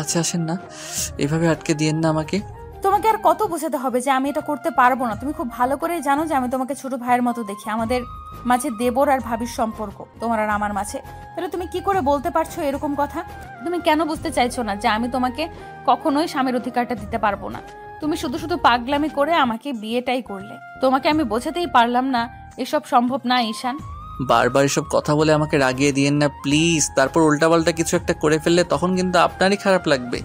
কাছে আসেন না, এভাবে আটকে দিয়েন না আমাকে। তোমাকে আর কত বোঝাতে হবে যে আমি এটা করতে পারবো না? তুমি খুব ভালো করেই জানো যে আমি তোমাকে ছোট ভাইয়ের মতো দেখি। আমাদের মাঝে দেবর আর ভাবির সম্পর্ক, তোমার আর আমার মাঝে। তাহলে তুমি কি করে বলতে পারছো এরকম কথা? তুমি কেন বুঝতে চাইছো না যে আমি তোমাকে কখনোই স্বামীর অধিকারটা দিতে পারবো না? তুমি শুধু শুধু পাগলামি করে আমাকে বিয়েটাই করলে। তোমাকে আমি বোঝাতেই পারলাম না এসব সম্ভব না ঈশান। বারবার এসব কথা বলে আমাকে রাগিয়ে দিয়েন না প্লিজ। তারপর উল্টাপাল্টা কিছু একটা করে ফেললে তখন কিন্তু আপনারই খারাপ লাগবে।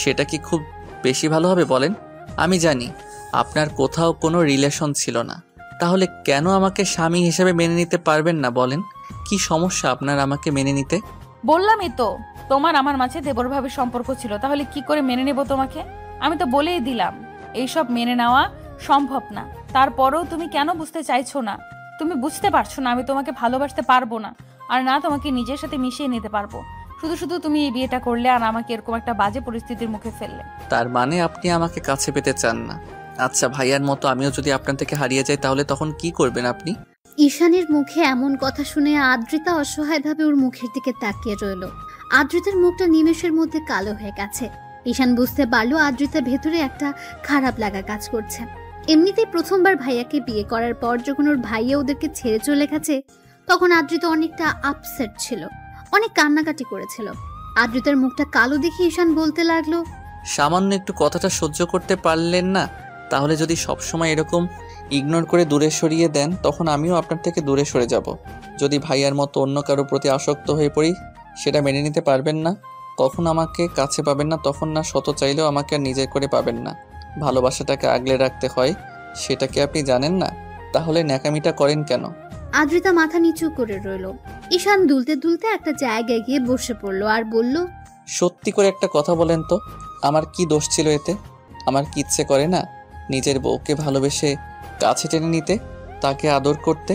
সেটা কি খুব বেশি ভালো হবে বলেন? আমি জানি আপনার কোথাও কোনো রিলেশন ছিল না, তাহলে কেন আমাকে স্বামী হিসেবে মেনে নিতে পারবেন না বলেন? কি সমস্যা আপনার আমাকে মেনে নিতে? বললামই তো, তোমার আমার মাঝে দেবর ভাবির সম্পর্ক ছিল, তাহলে কি করে মেনে নেব তোমাকে? আমি তো বলেই দিলাম এইসব মেনে নেওয়া সম্ভব না। তারপরেও তুমি কেন বুঝতে চাইছো না? তুমি বুঝতে পারছো না আমি তোমাকে ভালোবাসতে পারবো না, আর না তোমাকে নিজের সাথে মিশিয়ে নিতে পারবো। শুধু শুধু তুমি এই বিয়েটা করলে আর আমাকে এরকম একটা বাজে পরিস্থিতির মুখে ফেললে। তার মানে আপনি আমাকে কাছে পেতে চান না? আচ্ছা, ভাইয়ার মতো আমিও যদি আপনার থেকে হারিয়ে যাই তাহলে তখন কি করবেন আপনি? ঈশানের মুখে এমন কথা শুনে আদ্রিতা অসহায়ভাবে ওর মুখের দিকে তাকিয়ে রইল। আদ্রিতার মুখটা নিমেষের মধ্যে কালো হয়ে গেছে। ঈশান বুঝতে পারলো আদ্রিতার ভেতরে একটা খারাপ লাগা কাজ করছে। এমনিতেই প্রথমবার ভাইয়াকে বিয়ে করার পর যখন ওর ভাইয়া ওদেরকে ছেড়ে চলে গেছে, তখন আদ্রিতা অনেকটা আপসেট ছিল, অনেক কান্নাকাটি করেছিল। আদ্রিতার মুখটা কালো দেখে ঈশান বলতে লাগলো, সামান্য একটু কথাটা সহ্য করতে পারলেন না? তাহলে যদি সবসময় এরকম ইগনোর করে দূরে সরিয়ে দেন তখন আমিও আপনার থেকে দূরে সরে যাব। যদি ভাইয়ার মতো অন্য কারো প্রতি আসক্ত হয়ে পড়ি সেটা মেনে নিতে পারবেন না। কখন আমাকে কাছে পাবেন না, তখন না শত চাইলেও আমাকে আর নিজের করে পাবেন না। ভালোবাসাটাকে আগলে রাখতে হয়, সেটা কি আপনি জানেন না? তাহলে ন্যাকামিটা করেন কেন? আদ্রিতা মাথা নিচু করে রইল। ঈশান দুলতে দুলতে একটা জায়গায় গিয়ে বসে পড়লো আর বলল, সত্যি করে একটা কথা বলেন তো, আমার কি দোষ ছিল এতে? আমার কি ইচ্ছে করে না নিজের বউকে ভালোবেসে কাছে টেনে নিতে, তাকে আদর করতে?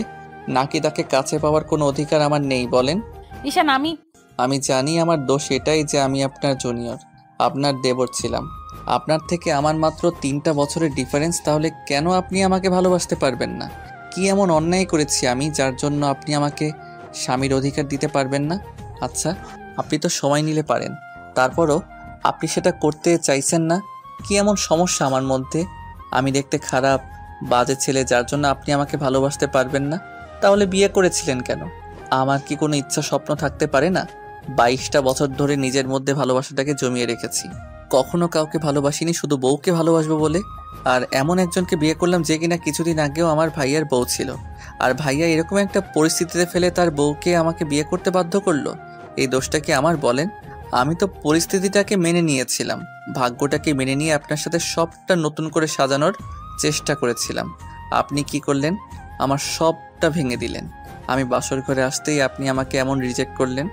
নাকি তাকে কাছে পাওয়ার কোনো অধিকার আমার নেই বলেন? ঈশান, আমি জানি আমার দোষ এটাই যে আমি আপনার জুনিয়র, আপনার দেবর ছিলাম। আপনার থেকে আমার মাত্র 3টা বছরের ডিফারেন্স, তাহলে কেন আপনি আমাকে ভালোবাসতে পারবেন না? কি এমন অন্যায় করেছি আমি যার জন্য আপনি আমাকে স্বামীর অধিকার দিতে পারবেন না? আচ্ছা, আপনি তো সময় নিলে পারেন, তারপরও আপনি সেটা করতে চাইছেন না। কি এমন সমস্যা আমার মধ্যে? আমি দেখতে খারাপ, বাজে ছেলে যার জন্য আপনি আমাকে ভালোবাসতে পারবেন না? তাহলে বিয়ে করেছিলেন কেন? আমার কি কোনো ইচ্ছা স্বপ্ন থাকতে পারে না? 22টা বছর ধরে নিজের মধ্যে ভালোবাসাটাকে জমিয়ে রেখেছি। কখনো কাউকে ভালোবাসিনি শুধু বউকে ভালোবাসবো বলে। আর এমন একজনকে বিয়ে করলাম যে কিনা কিছুদিন আগেও আমার ভাইয়ার বউ ছিল। আর ভাইয়া এরকম একটা পরিস্থিতিতে ফেলে তার বউকে আমাকে বিয়ে করতে বাধ্য করলো। এই দোষটা কি আমার বলেন? আমি তো পরিস্থিতিটাকে মেনে নিয়েছিলাম, ভাগ্যটাকে মেনে নিয়ে আপনার সাথে সবটা নতুন করে সাজানোর চেষ্টা করেছিলাম। আপনি কি করলেন? আমার সবটা ভেঙে দিলেন। আমি বাসর ঘরে আসতেই আপনি আমাকে এমন রিজেক্ট করলেন।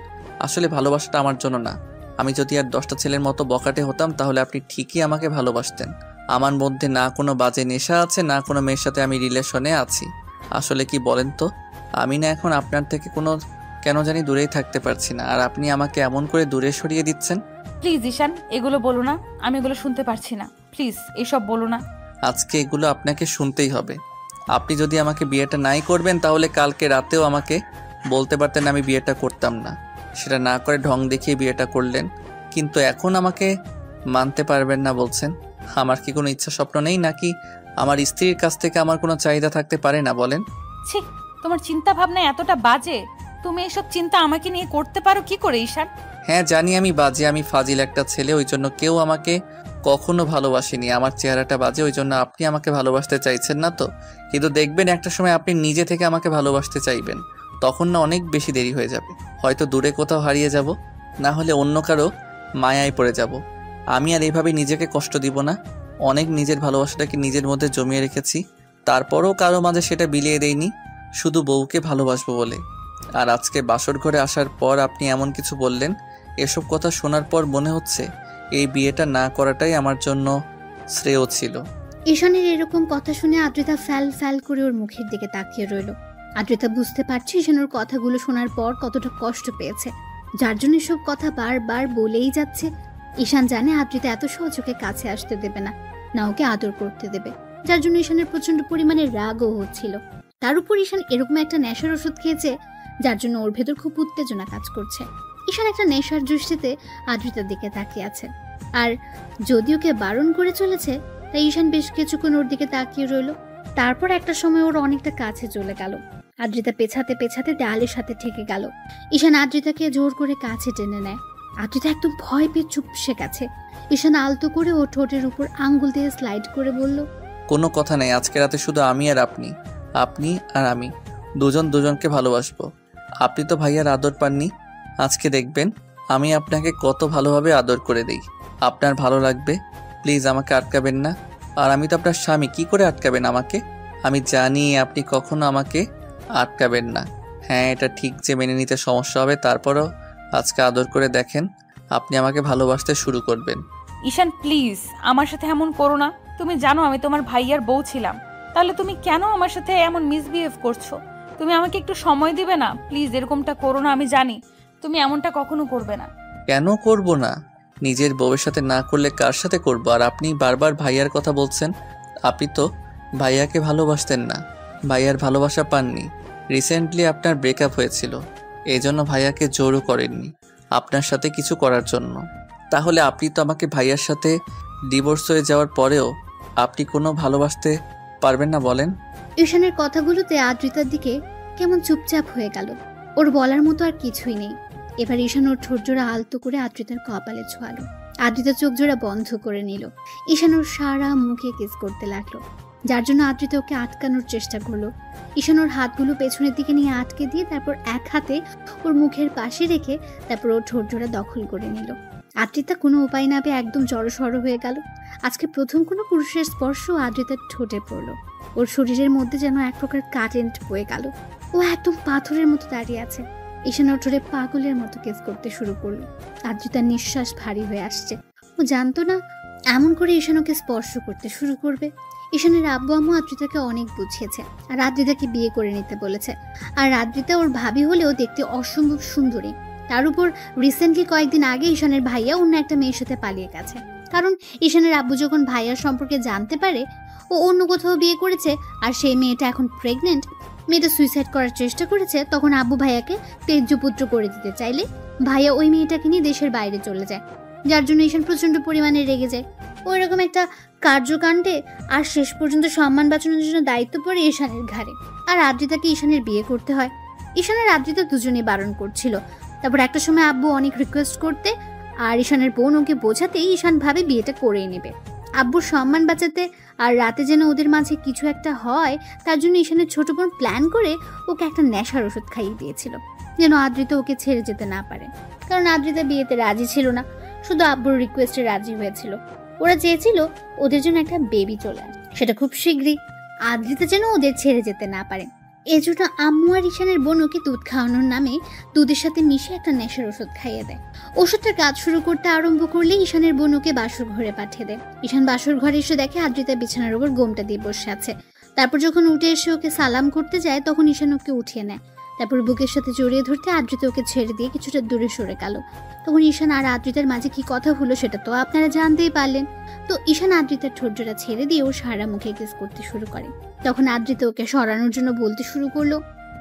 আসলে ভালোবাসাটা আমার জন্য না। আমি যদি আর 10টা ছেলের মতো বকাটে হতাম তাহলে আপনি ঠিকই আমাকে ভালোবাসতেন। আমার মধ্যে না কোনো বাজে নেশা আছে, না কোনো মেয়ের সাথে আমি রিলেশনে আছি। আসলে কি বলেন তো, আমি না এখন আপনার থেকে কোনো কেন জানি দূরেই থাকতে পারছি না, আর আপনি আমাকে এমন করে দূরে সরিয়ে দিচ্ছেন। প্লিজ ঈশান, এগুলো বলো না, আমি এগুলো শুনতে পারছি না। প্লিজ এসব বলো না। আজকে এগুলো আপনাকে শুনতেই হবে। আপনি যদি আমাকে বিয়েটা নাই করবেন তাহলে কালকে রাতেও আমাকে বলতে পারতেন আমি বিয়েটা করতাম না। সেটা না করে ঢং দেখিয়ে বিয়েটা করলেন, কিন্তু এখন আমাকে মানতে পারবেন না বলছেন। আমার কি কোনো ইচ্ছা স্বপ্ন নেই, নাকি আমার স্ত্রীর কাছ থেকে আমার কোনো চাহিদা থাকতে পারে না বলেন? ছি, তোমার চিন্তা ভাবনা এতটা বাজে। তুমি এসব চিন্তা আমাকে নিয়ে করতে পারো কি করে ঈশান? হ্যাঁ জানি আমি বাজে, আমি ফাজিল একটা ছেলে, ওই জন্য কেউ আমাকে কখনো ভালোবাসেনি। আমার চেহারাটা বাজে, ওই জন্য আপনি আমাকে ভালোবাসতে চাইছেন না তো। কিন্তু দেখবেন একটা সময় আপনি নিজে থেকে আমাকে ভালোবাসতে চাইবেন, তখন না অনেক বেশি দেরি হয়ে যাবে। হয়তো দূরে কোথাও হারিয়ে যাব, না হলে অন্য কারো মায়ায় পড়ে যাব। আমি আর এইভাবে নিজেকে কষ্ট দিব না। অনেক নিজের ভালোবাসাটাকে নিজের মধ্যে জমিয়ে রেখেছি, তারপরও কারো মাঝে সেটা বিলিয়ে দেইনি, শুধু বউকে ভালোবাসবো বলে। আর আজকে বাসর ঘরে আসার পর আপনি এমন কিছু বললেন, এসব কথা শোনার পর মনে হচ্ছে এই বিয়েটা না করাটাই আমার জন্য শ্রেয় ছিল। ঈশানের এরকম কথা শুনে আদ্রিতা ফ্যাল ফ্যাল করে ওর মুখের দিকে তাকিয়ে রইল। আদ্রিতা বুঝতে পারছে ঈশান ওর কথাগুলো শোনার পর কতটা কষ্ট পেয়েছে, যার জন্য সব কথা বারবার বলেই যাচ্ছে। ঈশান জানে আদ্রিতা এত সহজে কাছে আসতে দেবে না, না ওকে আদর করতে দেবে, যার জন্য ঈশানের প্রচন্ড পরিমাণে রাগও হচ্ছিল। তার উপর ঈশান এরকম একটা নেশার ওষুধ খেয়েছে, যার জন্য ওর ভেতর খুব উত্তেজনা কাজ করছে। ঈশান একটা নেশার দৃষ্টিতে আদ্রিতার দিকে তাকিয়ে আছে। আর যদি ওকে বারণ করে চলেছে, তাই ঈশান বেশ কিছুক্ষণ ওর দিকে তাকিয়ে রইল। তারপর একটা সময় ওর অনেকটা কাছে চলে গেল। আদ্রিতা পেছাতে পেছাতে দেয়ালের সাথে ঠেকে গেল। ঈশান আদ্রিতাকে জোর করে কাছে টেনে নেয়। আদ্রিতা একদম ভয় পেয়ে চুপসে গেছে। ঈশান আলতো করে ওর ঠোঁটের উপর আঙ্গুল দিয়ে স্লাইড করে বলল, কোনো কথা নেই, আজকে রাতে শুধু আমি আর আপনি, আপনি আর আমি দুজন দুজনকে ভালোবাসবো। আপনি তো ভাইয়ার আদর পাননি, আজকে দেখবেন আমি আপনাকে কত ভালোভাবে আদর করে দিই। আপনার ভালো লাগবে, প্লিজ আমাকে আটকাবেন না। আর আমি তো আপনার স্বামী, কি করে আটকাবেন আমাকে? আমি জানি আপনি কখনো আমাকে আটকাবেন না। হ্যাঁ, এটা ঠিক যে মেনে নিতে সমস্যা হবে, তারপরও আজকে আদর করে দেখেন, আপনি আমাকে ভালোবাসতে শুরু করবেন। ঈশান প্লিজ আমার সাথে এমন করো না। তুমি জানো আমি তোমার ভাইয়ার বউ ছিলাম, তাহলে তুমি কেন আমার সাথে এমন মিসবিহেভ করছো? তুমি আমাকে একটু সময় দিবে না প্লিজ? এরকমটা করো না, আমি জানি তুমি এমনটা কখনো করবে না। কেন করব না? নিজের বউয়ের সাথে না করলে কার সাথে করব? আর আপনি বারবার ভাইয়ার কথা বলছেন। আপনি তো ভাইয়াকে ভালোবাসতেন না, ভাইয়ার ভালোবাসা পাননি। রিসেন্টলি আপনার ব্রেকআপ হয়েছিল, এই জন্য ভাইয়াকে জোরও করেননি আপনার সাথে কিছু করার জন্য। তাহলে আপনি তো আমাকে ভাইয়ার সাথে ডিভোর্স হয়ে যাওয়ার পরেও আপনি কোনো ভালোবাসতে পারবেন না বলেন? ঈশানের কথাগুলোতে আদ্রিতার দিকে কেমন চুপচাপ হয়ে গেল। ওর বলার মতো আর কিছুই নেই। এবার ঈশান ওর ঠোঁট জোড়া আলতো করে আদ্রিতার কপালে ছোঁয়ালো। আদ্রিতা চোখ জোড়া বন্ধ করে নিল। ঈশান ওর সারা মুখে কিস করতে লাগলো, যার জন্য আদ্রিতা ওকে আটকানোর চেষ্টা করলো। ঈশান ওর হাতগুলো পেছনের দিকে নিয়ে আটকে দিয়ে তারপর এক হাতে ওর মুখের পাশে রেখে তারপর ওর ঠোঁট জোড়া দখল করে নিল। আদ্রিতা কোনো উপায় না পেয়ে একদম জড়সড় হয়ে গেল। আজকে প্রথম কোনো পুরুষের স্পর্শ আদ্রিতার ঠোঁটে পড়লো। ওর শরীরের মধ্যে যেন এক প্রকার কারেন্ট বয়ে গেল। ও একদম পাথরের মতো দাঁড়িয়ে আছে। ঈশান ওর ঠোঁটে পাগলের মতো কেস করতে শুরু করলো। আদ্রিতার নিঃশ্বাস ভারী হয়ে আসছে। ও জানতো না এমন করে ঈশান ওকে স্পর্শ করতে শুরু করবে। ঈশানের আব্বু আম্মু আদ্রিতাকে অনেক বুঝিয়েছে আর আদ্রিতাকে বিয়ে করে নিতে বলেছে। আর আদ্রিতা ওর ভাবি হলেও দেখতে অসম্ভব সুন্দরী। তার উপর রিসেন্টলি কয়েকদিন আগে ঈশানের ভাইয়া অন্য একটা মেয়ের সাথে পালিয়ে গেছে। কারণ ঈশানের আব্বু যখন ভাইয়ার সম্পর্কে জানতে পারে ও অন্য কোথাও বিয়ে করেছে আর সেই মেয়েটা এখন প্রেগনেন্ট, মেয়েটা সুইসাইড করার চেষ্টা করেছে, তখন আব্বু ভাইয়াকে তেজ্যপুত্র করে দিতে চাইলে ভাইয়া ওই মেয়েটাকে নিয়ে দেশের বাইরে চলে যায়, যার জন্য ঈশান প্রচন্ড পরিমাণে রেগে যায়। ওই রকম একটা কার্যকাণ্ডে আর শেষ পর্যন্ত সম্মান বাঁচানোর জন্য দায়িত্ব পড়ে ঈশানের ঘাড়ে। আর আদ্রিতাকে ঈশানের বিয়ে করতে হয়। ঈশানের আদ্রিতা দুজনেই বারণ করছিল। তারপর একটা সময় আব্বু অনেক রিকোয়েস্ট করতে আর ঈশানের বোন ওকে বোঝাতেই ঈশান ভাবে বিয়েটা করেই নেবে। আব্বুর সম্মান বাঁচাতে আর রাতে যেন ওদের মাঝে কিছু একটা হয় তার জন্য ঈশানের ছোট বোন প্ল্যান করে ওকে একটা নেশার ওষুধ খাইয়ে দিয়েছিল, যেন আদ্রিতা ওকে ছেড়ে যেতে না পারে। কারণ আদ্রিতা বিয়েতে রাজি ছিল না, শুধু আব্বুর রিকোয়েস্টে রাজি হয়েছিল। ওরা চেয়েছিল ওদের জন্য একটা বেবি চলে আসে, সেটা খুব শীঘ্রই, আদ্রিতা যেন ওদের ছেড়ে যেতে না পারে। এজন্য আম্মু আর ঈশানের বোন ওকে দুধ খাওয়ানোর নামে দুধের সাথে মিশে একটা নেশার ওষুধ খাইয়ে দেয়। ওষুধটার কাজ শুরু করতে আরম্ভ করলে ঈশানের বোন ওকে বাসর ঘরে পাঠিয়ে দেয়। ঈশান বাসর ঘরে এসে দেখে আদ্রিতা বিছানার উপর গোমটা দিয়ে বসে আছে। তারপর যখন উঠে এসে ওকে সালাম করতে যায় তখন ঈশান ওকে উঠিয়ে নেয়। তারপর বুকের সাথে জড়িয়ে ধরতে আদ্রিতা ওকে ছেড়ে দিয়ে কিছুটা দূরে সরে গেল। তখন ঈশান আর আদ্রিতার মাঝে কি কথা হলো সেটা তো আপনারা জানতেই পারলেন। তো ঈশান আদ্রিতার ঠোঁট জোড়া ছেড়ে দিয়ে ও সারা মুখে কিস করতে শুরু করে। তখন আদ্রিতা ওকে সরানোর জন্য বলতে শুরু করলো,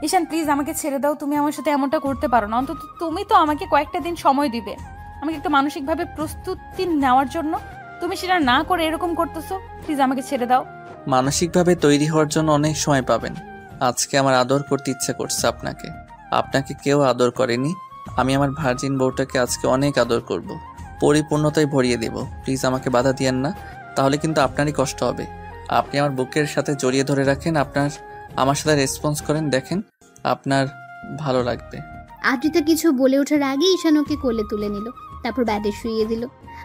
ঈশান প্লিজ আমাকে ছেড়ে দাও, তুমি আমার সাথে এমনটা করতে পারো না। অন্তত তুমি তো আমাকে কয়েকটা দিন সময় দিবে, আমাকে একটু মানসিকভাবে প্রস্তুতি নেওয়ার জন্য। তুমি সেটা না করে এরকম করতেছো, প্লিজ আমাকে ছেড়ে দাও। মানসিকভাবে তৈরি হওয়ার জন্য অনেক সময় পাবেন। আজকে আমার আদর করতে ইচ্ছা করছে আপনাকে। আপনাকে কেউ আদর করেনি, আমি আমার ভার্জিন বউটাকে আজকে অনেক আদর করব, পরিপূর্ণতায় ভরিয়ে দেব। প্লিজ আমাকে বাধা দিয়েন না, তাহলে কিন্তু আপনারই কষ্ট হবে। আপনি আমার বুকের সাথে জড়িয়ে ধরে রাখেন, আমার সাথে রেসপন্স করেন, দেখেন আপনার ভালো লাগবে। আদ্রিতা কিছু বলে ওঠার আগে ঈশান ওকে কোলে তুলে নিল, তারপর ব্যাডে শুইয়ে দিল।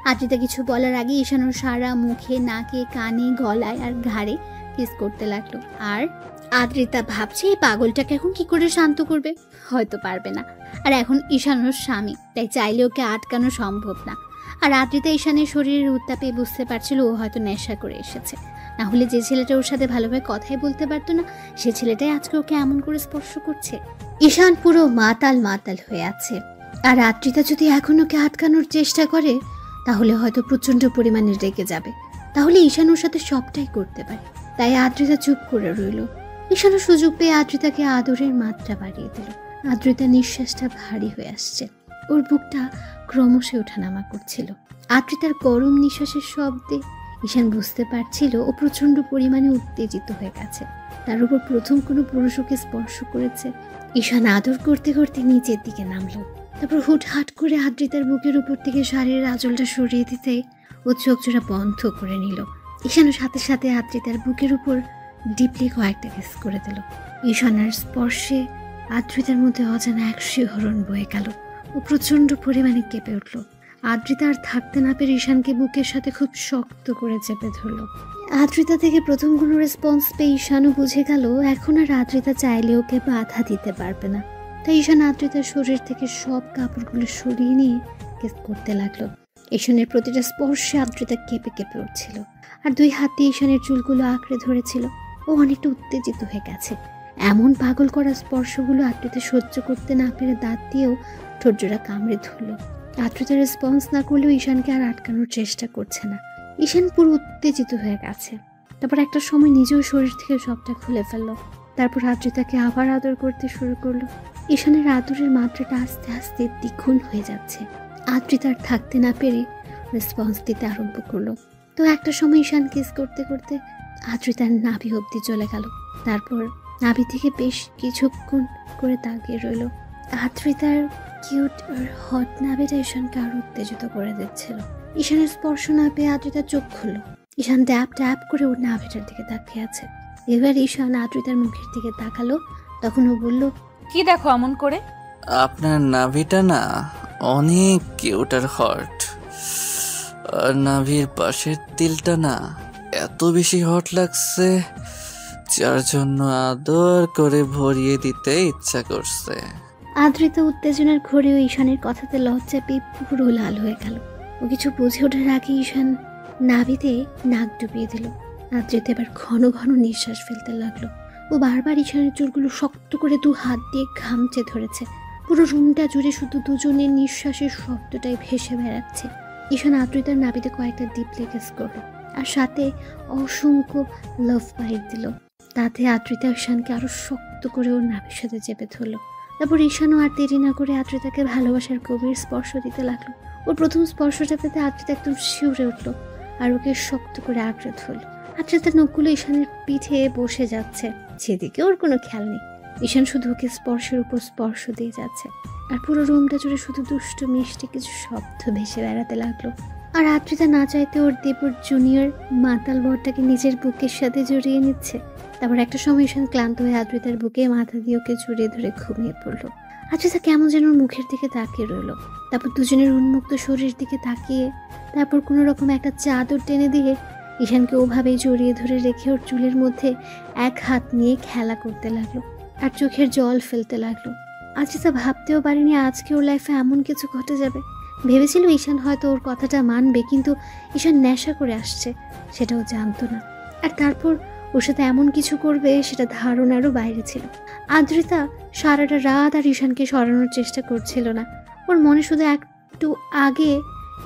আদ্রিতা কিছু বলার আগে ঈশান ওর সারা মুখে, নাকে, কানে, গলায় আর ঘাড়ে কিস করতে লাগলো। আর আদ্রিতা ভাবছে এই পাগলটাকে এখন কি করে শান্ত করবে, হয়তো পারবে না। আর এখন ঈশান ওর স্বামী, তাই চাইলে ওকে আটকানো সম্ভব না। আর আদ্রিতা ঈশানের শরীরের উত্তাপে বুঝতে পারছিল ও হয়তো নেশা করে এসেছে, না হলে যে ছেলেটা ওর সাথে ভালোভাবে কথাই বলতে পারতো না সে ছেলেটাই আজকে ওকে এমন করে স্পর্শ করছে। ঈশান পুরো মাতাল মাতাল হয়ে আছে। আর আদ্রিতা যদি এখন ওকে আটকানোর চেষ্টা করে তাহলে হয়তো প্রচন্ড পরিমাণে রেগে যাবে, তাহলে ঈশান ওর সাথে সবটাই করতে পারে। তাই আদ্রিতা চুপ করে রইল। ঈশানও সুযোগ পেয়ে আদ্রিতাকে আদরের মাত্রা বাড়িয়ে দিল। আদ্রিতার নিঃশ্বাসটা ভারী হয়ে আসছে, ওর বুকটা ক্রমশ ওঠানামা করছিল। আদ্রিতার গরম নিঃশ্বাসের শব্দে ঈশান বুঝতে পারছিল ও প্রচন্ড পরিমাণে উত্তেজিত হয়ে গেছে। তার উপর প্রথম কোনো পুরুষ ওকে স্পর্শ করেছে। ঈশান আদর করতে করতে নিচের দিকে নামলো। তারপর হুটহাট করে আদ্রিতার বুকের উপর থেকে শাড়ির আঁচলটা সরিয়ে দিতে ও চোখ জোড়া বন্ধ করে নিল। ঈশানও সাথে সাথে আদ্রিতার বুকের উপর ডিপলি কয়েকটা কিস করে দিল। ঈশানের স্পর্শে আদ্রিতার মধ্যে অজানা এক শিহরণ বয়ে গেল। ও প্রচন্ড পরিমাণে কেঁপে উঠল। আদ্রিতা আর থাকতে না পেরে ঈশানকে বুকের সাথে খুব শক্ত করে চেপে ধরল। আদ্রিতা থেকে প্রথম কোনো রেসপন্স পেয়ে ঈশানও বুঝে গেল এখন আর আদ্রিতা চাইলে ওকে বাধা দিতে পারবে না। তাই ঈশান আদ্রিতার শরীর থেকে সব কাপড়গুলো সরিয়ে নিয়ে কিস করতে লাগলো। ঈশানের প্রতিটা স্পর্শে আদ্রিতা কেঁপে কেঁপে উঠছিল আর দুই হাত দিয়ে ঈশানের চুলগুলো আঁকড়ে ধরেছিল। ও অনেকটা উত্তেজিত হয়ে গেছে। এমন পাগল করা স্পর্শগুলো আদ্রিতা সহ্য করতে না পেরে দাঁত দিয়েও ঠোঁটজোড়া কামড়ে ধরল। আদ্রিতা রেসপন্স না করলেও ঈশানকে আর আটকানোর চেষ্টা করছে না। ঈশান পুরো উত্তেজিত হয়ে গেছে। তারপর একটা সময় নিজেও শরীর থেকে সবটা খুলে ফেললো। তারপর আদ্রিতাকে আবার আদর করতে শুরু করলো। ঈশানের আদরের মাত্রাটা আস্তে আস্তে দ্বিগুণ হয়ে যাচ্ছে। আদ্রিতার থাকতে না পেরে রেসপন্স দিতে আরম্ভ করলো। তো একটা সময় ঈশান কিস করতে করতে আদ্রিতার নাভি অবধি চলে গেল। তারপর নাভি থেকে বেশ কিছুক্ষণ করে তাকিয়ে রইল। আদ্রিতার কিউট আর হট নাভিটা ঈশানকে আরো উত্তেজিত করে দিচ্ছিল। ঈশানের স্পর্শ না পেয়ে আদ্রিতা চোখ খুলল। ঈশান ট্যাপ ট্যাপ করে ওর নাভিটার দিকে তাকিয়ে আছে। এবার ঈশান আদ্রিতার মুখের দিকে তাকালো। তখন ও বলল, কি দেখো এমন করে? আপনার নাভিটা না অনেক কিউট আর হট, আর নাভির পাশের তিলটা না এত বেশি হট লাগছে যার জন্য আদর করে ভরিয়ে দিতে ইচ্ছা করছে। আদ্রিতা উত্তেজনার ঘোরেও ঈশানের কথাতে লজ্জা পেয়ে পুরো লাল হয়ে গেল। ও কিছু বুঝে ওঠার আগে ঈশান নাভিতে নাক ডুবিয়ে দিল। আদ্রিতা এবার ঘন ঘন নিঃশ্বাস ফেলতে লাগলো। ও বারবার ঈশানের চুলগুলো শক্ত করে দু হাত দিয়ে খামচে ধরেছে। পুরো রুমটা জুড়ে শুধু দুজনের নিঃশ্বাসের শব্দটাই ভেসে বেড়াচ্ছে। ঈশান আদ্রিতার নাভিতে কয়েকটা ডিপ কিস করলো আর সাথে অসংখ্য লাভ বাইট দিল। তাতে আদ্রিতা ঈশানকে আরো শক্ত করে ওর নাভির সাথে চেপে ধরলো। তারপর ঈশানও আর দেরি না করে আদ্রিতাকে ভালোবাসার গভীর স্পর্শ দিতে লাগলো। ওর প্রথম স্পর্শটা পেতে আদ্রিতা একদম শিউরে উঠলো আর ওকে শক্ত করে আঁকড়ে ধরলো। আদ্রিতার নখগুলো ঈশানের পিঠে বসে যাচ্ছে, সেদিকে ওর কোনো খেয়াল নেই। ঈশান শুধু ওকে স্পর্শের উপর স্পর্শ দিয়ে যাচ্ছে আর পুরো রুমটা জুড়ে শুধু দুষ্টু মিষ্টি কিছু শব্দ ভেসে বেড়াতে লাগলো। আর আদ্রিতা না চাইতে ওর দেবর জুনিয়র মাতাল বরটাকে নিজের বুকের সাথে জড়িয়ে নিচ্ছে। তারপর একটা সময় ঈশান ক্লান্ত হয়ে আদ্রিতার বুকে মাথা দিয়ে ওকে জড়িয়ে ধরে ঘুমিয়ে পড়লো। আদ্রিতা কেমন যেন ওর মুখের দিকে তাকিয়ে রইল। তারপর দুজনের উন্মুক্ত শরীরের দিকে তাকিয়ে তারপর কোনো রকম একটা চাদর টেনে দিয়ে ঈশানকে ওভাবেই জড়িয়ে ধরে রেখে ওর চুলের মধ্যে এক হাত নিয়ে খেলা করতে লাগলো আর চোখের জল ফেলতে লাগলো। আদ্রিতা ভাবতেও পারেনি আজকে ওর লাইফে এমন কিছু ঘটে যাবে। ভেবেছিল ঈশান হয়তো ওর কথাটা মানবে, কিন্তু ঈশান নেশা করে আসছে সেটাও জানতো না। আর তারপর ওর সাথে এমন কিছু করবে সেটা ধারণারও বাইরে ছিল। আদ্রিতা সারাটা রাত আর ঈশানকে সরানোর চেষ্টা করছিল না। ওর মনে শুধু একটু আগে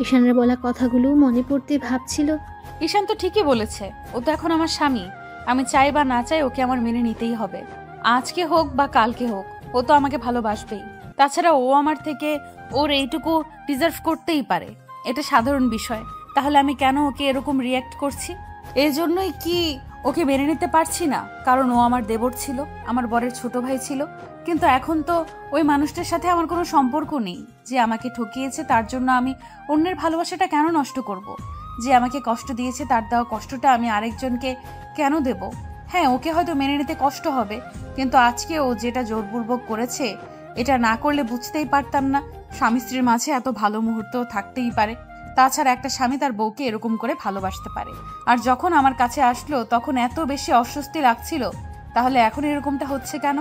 ঈশানের বলা কথাগুলো মনে পড়তে ভাবছিল, ঈশান তো ঠিকই বলেছে, ও তো এখন আমার স্বামী। আমি চাই বা না চাই ওকে আমার মেনে নিতেই হবে। আজকে হোক বা কালকে হোক, ও তো আমাকে ভালোবাসবেই। তাছাড়া ও আমার থেকে ওর এইটুকু ডিজার্ভ করতেই পারে, এটা সাধারণ বিষয়। তাহলে আমি কেন ওকে এরকম রিয়্যাক্ট করছি? এই জন্যই কি ওকে মেনে নিতে পারছি না? কারণ ও আমার দেবর ছিল, আমার বরের ছোট ভাই ছিল। কিন্তু এখন তো ওই মানুষটার সাথে আমার কোনো সম্পর্ক নেই। যে আমাকে ঠকিয়েছে তার জন্য আমি অন্যের ভালোবাসাটা কেন নষ্ট করব? যে আমাকে কষ্ট দিয়েছে তার দেওয়া কষ্টটা আমি আরেকজনকে কেন দেব? হ্যাঁ, ওকে হয়তো মেনে নিতে কষ্ট হবে, কিন্তু আজকে ও যেটা জোরপূর্বক করেছে, এটা না করলে বুঝতেই পারতাম না। স্বামী স্ত্রীর মাঝে এত ভালো মুহূর্ত থাকতেই পারে। তাছাড়া একটা স্বামী তার বউকে এরকম করে ভালোবাসতে পারে। আর যখন আমার কাছে আসলো তখন এত বেশি অস্বস্তি লাগছিল, তাহলে এখন এরকমটা হচ্ছে কেন?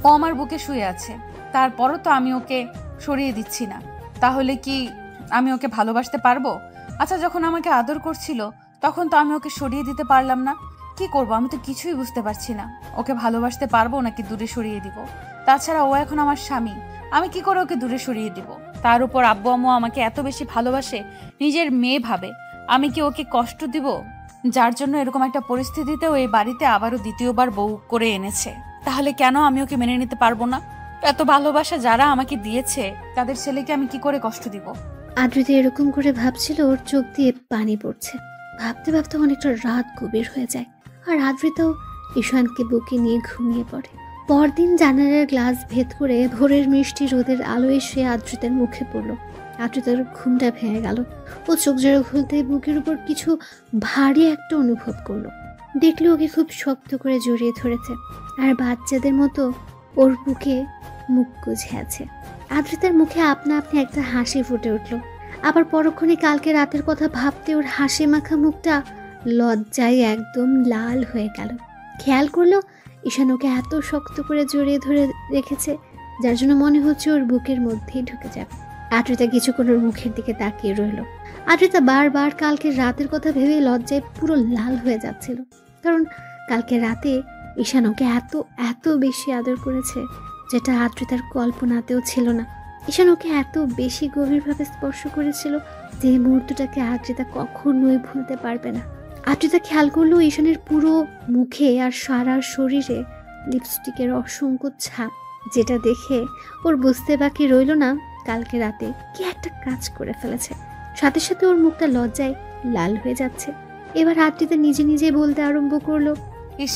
ও আমার বুকে শুয়ে আছে, তারপরও তো আমি ওকে সরিয়ে দিচ্ছি না। তাহলে কি আমি ওকে ভালোবাসতে পারবো? আচ্ছা, যখন আমাকে আদর করছিল তখন তো আমি ওকে সরিয়ে দিতে পারলাম না। কি করব? আমি তো কিছুই বুঝতে পারছি না। ওকে ভালোবাসতে পারবো নাকি দূরে সরিয়ে দিব? তাছাড়া ও এখন আমার স্বামী, আমি কি করে ওকে দূরে সরিয়ে দিব? তার উপর আব্বু আম্মু আমাকে এত বেশি ভালোবাসে, নিজের মেয়ে ভাবে। আমি কি ওকে কষ্ট দিব? যার জন্য এরকম একটা পরিস্থিতিতেও এই বাড়িতে আবারও দ্বিতীয়বার বউ করে এনেছে। তাহলে কেন আমি ওকে মেনে নিতে পারবো না? এত ভালোবাসা যারা আমাকে দিয়েছে তাদের ছেলেকে আমি কি করে কষ্ট দিব? আদ্রিতা এরকম করে ভাবছিল, ওর চোখ দিয়ে পানি পড়ছে। ভাবতে ভাবতে অনেকটা রাত গভীর হয়ে যায়, আর আদ্রিতাও ঈশানকে বুকে নিয়ে ঘুমিয়ে পড়ে। পরদিন জানালার গ্লাস ভেদ করে ভোরের মিষ্টি রোদের আলো এসে আদ্রিতার মুখে পড়ল। আদ্রিতার ঘুমটা ভেঙে গেল। ও চোখ জোড়া খুলতে বুকের উপর কিছু ভারী একটা অনুভব করলো। দেখলো ওকে খুব শক্ত করে জড়িয়ে ধরেছে, আর বাচ্চাদের মতো ওর বুকে মুখ গুজে আছে। আদ্রিতার মুখে আপনা আপনি একটা হাসি ফুটে উঠল। আবার পরক্ষণে কালকে রাতের কথা ভাবতে ওর হাসি মাখা মুখটা লজ্জায় একদম লাল হয়ে গেল। খেয়াল করলো ঈশান ওকে এত শক্ত করে জড়িয়ে ধরে রেখেছে, যার জন্য মনে হচ্ছে ওর বুকের মধ্যেই ঢুকে যাবে। আদ্রিতা কিছুক্ষণ ওর মুখের দিকে তাকিয়ে রইল। আদ্রিতা বারবার কালকের রাতের কথা ভেবে লজ্জায় পুরো লাল হয়ে যাচ্ছিল, কারণ কালকে রাতে ঈশান ওকে এত এত বেশি আদর করেছে, যেটা আদ্রিতার কল্পনাতেও ছিল না। ঈশান ওকে এত বেশি গভীরভাবে স্পর্শ করেছিল যে এই মুহূর্তটাকে আদ্রিতা কখনোই ভুলতে পারবে না। আদ্রিতা খেয়াল করলো ঈশানের পুরো মুখে আর সারা শরীরে লিপস্টিকের অসংখ্য ছাপ, যেটা দেখে ওর বুঝতে বাকি রইল না কালকে রাতে কি একটা কাজ করে ফেলেছে। সাথে সাথে ওর মুখটা লজ্জায় লাল হয়ে যাচ্ছে। এবার আদ্রিতা নিজে নিজে বলতে আরম্ভ করলো, ইস,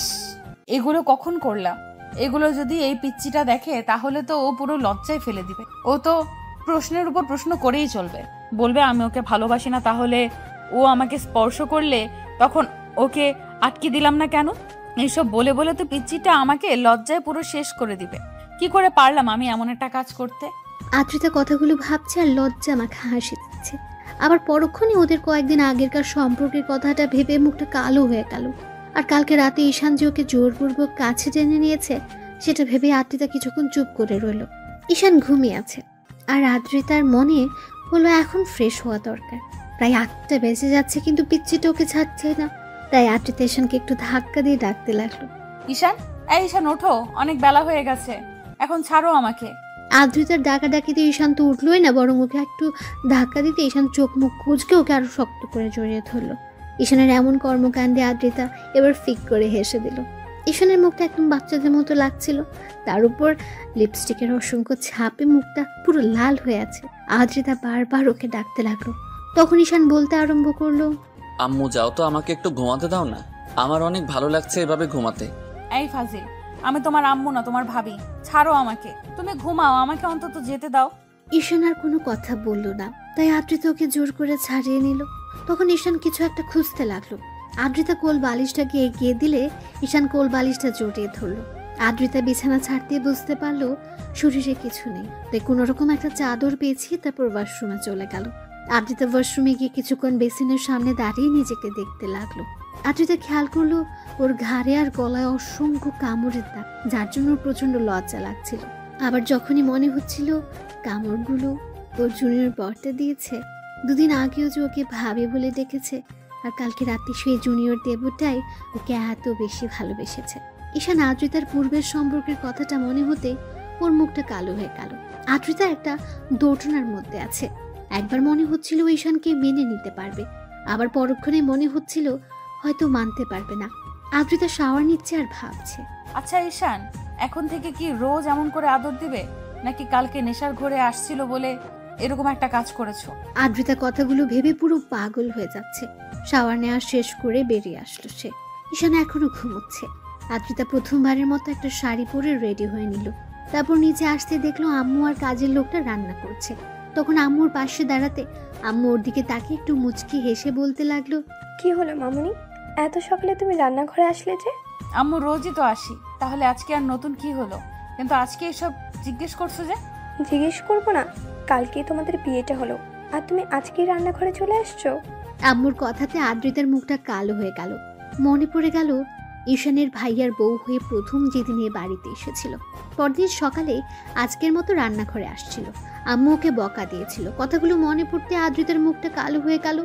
এগুলো কখন করলাম? এগুলো যদি এই পিচ্চিটা দেখে তাহলে তো ও পুরো লজ্জায় ফেলে দিবে। ও তো প্রশ্নের উপর প্রশ্ন করেই চলবে, বলবে আমি ওকে ভালোবাসি না, তাহলে ও আমাকে স্পর্শ করলে তখন ওকে আটকে দিলাম না কেন? এইসব বলে বলে তো পিচ্চিটা আমাকে লজ্জায় পুরো শেষ করে দিবে। কি করে পারলাম আমি এমন একটা কাজ করতে? আদ্রিতা কথাগুলো ভাবছে আর লজ্জা মাখা হাসি দিচ্ছে। আবার পরক্ষণে ওদের কয়েকদিন আগেরকার সম্পর্কের কথাটা ভেবে মুখটা কালো হয়ে গেল। আর কালকে রাতে ঈশান যে ওকে জোরপূর্বক কাছে টেনে নিয়েছে, সেটা ভেবে আদ্রিতা কিছুক্ষণ চুপ করে রইল। ঈশান ঘুমিয়ে আছে, আর আদ্রিতার মনে হলো এখন ফ্রেশ হওয়া দরকার। প্রায় 8টা বেজে যাচ্ছে, কিন্তু পিচ্চিটা ওকে ছাড়ছে না। তাই আদ্রিতা ঈশানকে একটু ধাক্কা দিয়ে ডাকতে লাগলো, ঈশান, এই ঈশান ওঠো, অনেক বেলা হয়ে গেছে, এখন ছাড়ো আমাকে। আদ্রিতার ডাকাডাকিতে ঈশান তো উঠলোই না, বরং ওকে একটু ধাক্কা দিতে ঈশান চোখ মুখ কুঁচকে ওকে আরো শক্ত করে জড়িয়ে ধরলো। ঈশানের এমন কর্মকাণ্ডে আদ্রিতা এবার ফিক করে হেসে দিল। ঈশানের মুখটা একদম বাচ্চাদের মতো লাগছিল, তার উপর লিপস্টিকের অসংখ্য ছাপে মুখটা পুরো লাল হয়ে আছে। আদ্রিতা বারবার ওকে ডাকতে লাগলো। তখন ঈশান বলতে আরম্ভ করলো, আম্মু যাও তো, আমাকে একটু ঘুমাতে দাও না, আমার অনেক ভালো লাগছে এভাবে ঘুমাতে। এই ফাজিল, আমি তোমার আম্মু না, তোমার ভাবি। ছাড়ো আমাকে, তুমি ঘুমাও, আমাকে অন্তত যেতে দাও। ঈশান আর কোনো কথা বলল না, তাই আদ্রিতা ওকে জোর করে ছাড়িয়ে নিল। তখন ঈশান কিছু একটা খুঁজতে লাগলো। আদ্রিতা কোল বালিশটাকে এগিয়ে দিলে ঈশান কোল বালিশটা জড়িয়ে ধরলো। আদ্রিতা বিছানা ছাড়তে বুঝতে পারলো শরীরে কিছু নেই, তাই কোনো রকম একটা চাদর পেয়েছি, তারপর ওয়াশরুমে চলে গেল। আদ্রিতা ওয়াশরুমে গিয়ে কিছুক্ষণ বেসিনের সামনে দাঁড়িয়ে নিজেকে দেখতে লাগলো। আদ্রিতা খেয়াল করলো ওর ঘাড়ে আর গলায় অসংখ্য কামড়ের দাগ, যার জন্য ওর প্রচন্ড লজ্জা লাগছিল। আবার যখনই মনে হচ্ছিল কামড়গুলো ওর জুনিয়র বরটা দিয়েছে, দুদিন আগেও যে ওকে ভাবে বলে ডেকেছে, আর কালকে রাতে সেই জুনিয়র দেবটাই ওকে এত বেশি ভালোবেসেছে। ঈশান আদ্রিতার পূর্বের সম্পর্কের কথাটা মনে হতে ওর মুখটা কালো হয়ে গেল। আদ্রিতা একটা দোটানার মধ্যে আছে। একবার মনে হচ্ছিল ঈশানকে মেনে নিতে পারবে, আবার পরক্ষণে মনে হচ্ছিল হয়তো মানতে পারবে না। আদ্রিতা শাওয়ার নিচ্ছে আর ভাবছে, আচ্ছা ঈশান, এখন থেকে কি রোজ এমন করে আদর দিবে, নাকি কালকে নেশার ঘরে আসছিল বলে এরকম একটা কাজ করেছো? আদ্রিতা কথাগুলো ভেবে পুরো পাগল হয়ে যাচ্ছে। শাওয়ার নেওয়া শেষ করে বেরিয়ে আসলো সে। ঈশান এখনো ঘুমোচ্ছে। আদ্রিতা প্রথমবারের মতো একটা শাড়ি পরে রেডি হয়ে নিল। তারপর নিচে আসতে দেখলো আম্মু আর কাজের লোকটা রান্না করছে। তখন আম্মুর পাশে দাঁড়াতে আম্মু ওর দিকে তাকিয়ে একটু মুচকি হেসে বলতে লাগলো, কি হলো মামুনি, এত সকালে তুমি রান্নাঘরে আসলে যে? আম্মু রোজই তো আসি, তাহলে আজকে আর নতুন কি হলো? কিন্তু আজকে এসব জিজ্ঞেস করছো যে? জিজ্ঞেস করবো না, কালকেই তোমাদের বিয়েটা হলো আর তুমি আজকেই রান্নাঘরে চলে আসছো? আম্মুর কথাতে আদ্রিতার মুখটা কালো হয়ে গেল। মনে পড়ে গেল ঈশানের ভাইয়ার বউ হয়ে প্রথম যেদিন এ বাড়িতে এসেছিল। পরদিন সকালে আজকের মতো রান্নাঘরে আসছিল। আম্মু ওকে বকা দিয়েছিল। কথাগুলো মনে পড়তে আদ্রিতার মুখটা কালো হয়ে গেল।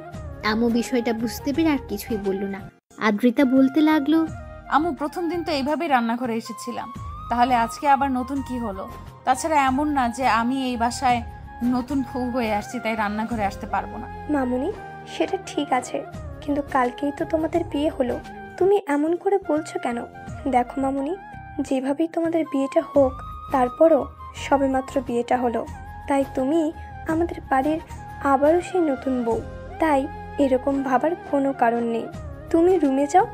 আম্মু বিষয়টা বুঝতে পেরে আর কিছুই বলল না। আদ্রিতা বলতে লাগলো, আম্মু প্রথম দিন তো এইভাবেই রান্নাঘরে এসেছিলাম, তাহলে আজকে আবার নতুন কি হলো? তাছাড়া এমন না যে আমি এই বাসায় নতুন বউ হয়ে আসছি তাই রান্নাঘরে আসতে পারবো না। মামুনি, সেটা ঠিক আছে, কিন্তু কালকেই তো তোমাদের বিয়ে হলো, তুমি এমন করে বলছো কেন? দেখো মামুনি, যেভাবেই তোমাদের বিয়েটা হোক, তারপরও সবেমাত্র বিয়েটা হলো, তাই তুমি আমাদের বাড়ির আবারও সেই নতুন বউ, তাই এরকম ভাবার কোনো কারণ নেই। তুমি রুমে যাও,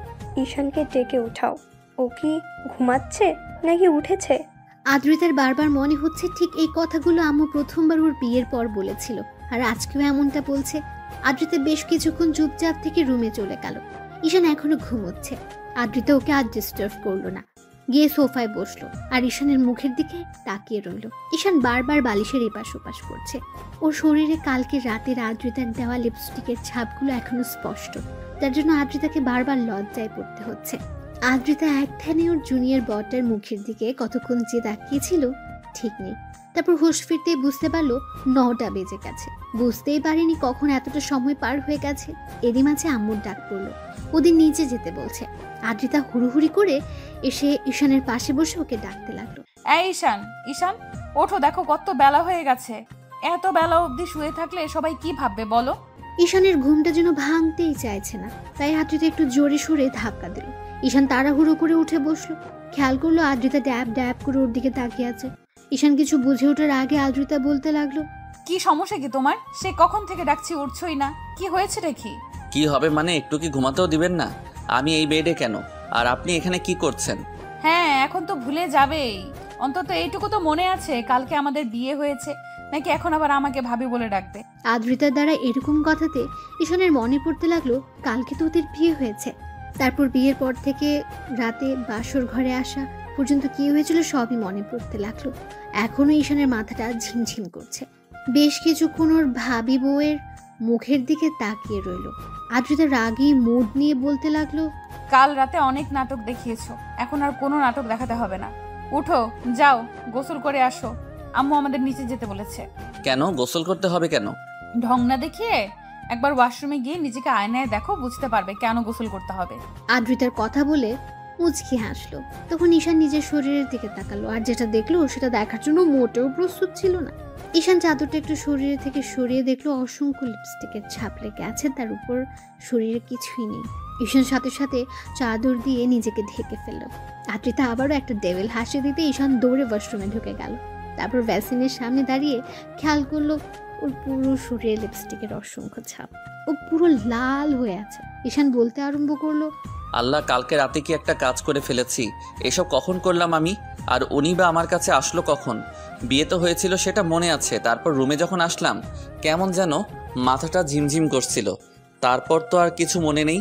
ঈশানকে ডেকে উঠাও। ও কি ঘুমাচ্ছে নাকি উঠেছে? আদ্রিতার বারবার মনে হচ্ছে ঠিক এই কথাগুলো আম্মু প্রথমবার ওর বিয়ের পর বলেছিল, আর আজকেও এমনটা বলছে। আদ্রিতা বেশ কিছুক্ষণ চুপচাপ থেকে রুমে চলে গেল। ঈশান এখনো ঘুমোচ্ছে। আদ্রিতা ওকে আর ডিস্টার্ব করলো না, গিয়ে সোফায় বসলো আর ঈশানের মুখের দিকে তাকিয়ে রইল। ঈশান বারবার বালিশের এপাশ ওপাশ করছে। ওর শরীরে কালকে রাতের আদ্রিতার দেওয়া লিপস্টিকের ছাপগুলো এখনো স্পষ্ট, যার জন্য আদ্রিতাকে বারবার লজ্জায় পড়তে হচ্ছে। আদ্রিতা এক ধ্যানে ওর জুনিয়র বরটার মুখের দিকে কতক্ষণ যে তাকিয়েছিল ঠিক নেই। তারপর হুঁশ ফিরতেই বুঝতে পারলো 9টা বেজে গেছে। বুঝতেই পারেনি কখন এতটা সময় পার হয়ে গেছে। এরই মাঝে আম্মুর ডাক পড়লো, ওদের নিচে যেতে বলছে। আদ্রিতা হুড়ুহুড়ি করে এসে ঈশানের পাশে বসে ওকে ডাকতে লাগলো। এই ঈশান, ঈশান ওঠো, দেখো কত বেলা হয়ে গেছে। এত বেলা অবধি শুয়ে থাকলে সবাই কি ভাববে বলো? ঈশানের ঘুমটা যেন ভাঙতেই চাইছে না, তাই আদ্রিতা একটু জোরে সোরে ধাক্কা দিল। ঈশান তাড়াহুড়ো করে উঠে বসলো। খেয়াল করলো আদ্রিতা ড্যাব ড্যাব করে ওর দিকে তাকিয়ে আছে। ঈশান কিছু বুঝে ওঠার আগে আদ্রিতা বলতে লাগলো, কি সমস্যা কি তোমার? সে কখন থেকে ডাকছি, উঠছই না, কি হয়েছে দেখি? কি হবে মানে, একটু কি ঘুমাতেও দিবেন না? আমি এই বেডে কেন, আর আপনি এখানে কি করছেন? হ্যাঁ, এখন তো ভুলে যাবেই। অন্তত এইটুকু তো মনে আছে কালকে আমাদের বিয়ে হয়েছে, নাকি এখন আবার আমাকে ভাবি বলে ডাকবে? আদ্রিতার দ্বারা এরকম কথাতে ঈশানের মনে পড়তে লাগলো কালকে তো ওদের বিয়ে হয়েছে। তারপর বিয়ের পর থেকে রাতে বাসর ঘরে আসা পর্যন্ত কি হয়েছিল সবই মনে পড়তে লাগলো। এখনো ঈশানের মাথাটা ঝিমঝিম করছে। বেশ কিছুক্ষণ ওর ভাবি বউয়ের মুখের দিকে তাকিয়ে রইল। আদ্রিতা রাগী মুড নিয়ে বলতে লাগলো, কাল রাতে অনেক নাটক দেখিয়েছো, এখন আর কোনো নাটক দেখাতে হবে না। উঠো, যাও গোসল করে আসো। আম্মু আমাদের নিচে যেতে বলেছে। কেন গোসল করতে হবে কেন? ঢং না দেখিয়ে একবার ওয়াশরুমে গিয়ে নিজেকে আয়নায় দেখো, বুঝতে পারবে কেন গোসল করতে হবে। আদ্রিতার কথা বলে মুচকি হাসলো। তখন ঈশান নিজের শরীরের দিকে তাকালো, আর যেটা দেখলো সেটা দেখার জন্য মোটেও প্রস্তুত ছিল না। ঈশান চাদরটা একটু শরীরে থেকে সরিয়ে দেখলো অসংখ্য লিপস্টিকের ছাপ লেগে আছে, তার উপর শরীরে কিছুই নেই। ঈশান সাথে সাথে চাদর দিয়ে নিজেকে ঢেকে ফেললো। আদ্রিতা আবারও একটা ডেভিল হাসি দিতে ঈশান দৌড়ে ওয়াশরুমে ঢুকে গেল। তারপর ভ্যাসিনের সামনে দাঁড়িয়ে খেয়াল করলো ওর পুরো শরীরে লিপস্টিকের অসংখ্য ছাপ। ও পুরো লাল হয়ে আছে। ঈশান বলতে আরম্ভ করলো, আল্লাহ, কালকে রাতে কি একটা কাজ করে ফেলেছি। এসব কখন করলাম আমি? আর উনি বা আমার কাছে আসলো কখন? বিয়ে তো হয়েছিল সেটা মনে আছে, তারপর রুমে যখন আসলাম কেমন যেন মাথাটা ঝিমঝিম করছিল, তারপর তো আর কিছু মনে নেই।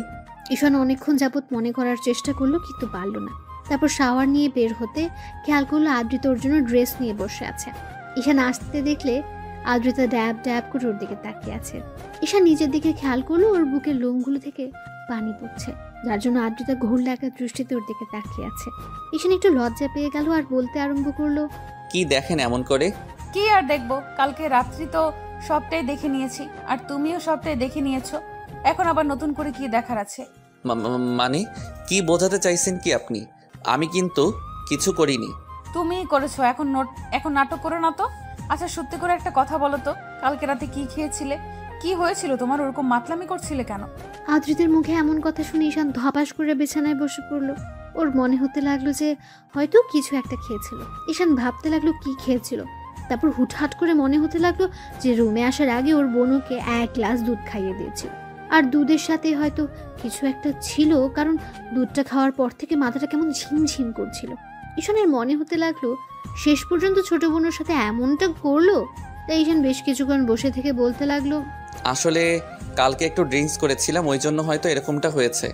ঈশান অনেকক্ষণ যাবৎ মনে করার চেষ্টা করলো কিন্তু পারল না। তারপর শাওয়ার নিয়ে বের হতে খেয়াল করলো আদ্রিতা ওর জন্য ড্রেস নিয়ে বসে আছে। ঈশান আসতে দেখলে আদ্রিতা ড্যাব ড্যাব করে ওর দিকে তাকিয়ে আছে। ঈশান নিজের দিকে খেয়াল করলো ওর বুকের লোমগুলো থেকে পানি পড়ছে, যার জন্য আদ্রিতা ঘোর লাগা দৃষ্টিতে ওর দিকে তাকিয়ে আছে। ঈশান একটু লজ্জা পেয়ে গেল আর বলতে আরম্ভ করলো, কি দেখেন এমন করে? কি আর দেখবো, কালকে রাত্রি তো সবটাই দেখে নিয়েছি, আর তুমিও সবটাই দেখে নিয়েছো। এখন আবার নতুন করে কি দেখার আছে? মানে কি বোঝাতে চাইছেন কি আপনি? আমি কিন্তু কিছু করিনি। তুমিই করেছো। এখন নাটক করো না তো। আচ্ছা সত্যি করে একটা কথা বলো তো, কালকে রাতে কি খেয়েছিলে? কি হয়েছিল তোমার? ওরকম মাতলামি করছিলে কেন? আদ্রিতার মুখে এমন কথা শুনে ঈশান ধপাস করে বিছানায় বসে পড়লো। ওর মনে হতে লাগলো যে হয়তো কিছু একটা খেয়েছিল। ঈশান ভাবতে লাগলো কি খেয়েছিল। তারপর হুটহাট করে মনে হতে লাগলো যে রুমে আসার আগে ওর বোনকে 1 গ্লাস দুধ খাইয়ে দিয়েছিল, আর দুধের সাথে হয়তো কিছু একটা ছিল, কারণ দুধটা খাওয়ার পর থেকে মাথাটা কেমন ঝিমঝিম করছিল। ঈশানের মনে হতে লাগলো শেষ পর্যন্ত ছোট বোনের সাথে এমনটা করলো। তাই ঈশান বেশ কিছুক্ষণ বসে থেকে বলতে লাগলো, আসলে কালকে একটু ড্রিঙ্কস করেছিলাম, ওই জন্য হয়তো এরকমটা হয়েছে।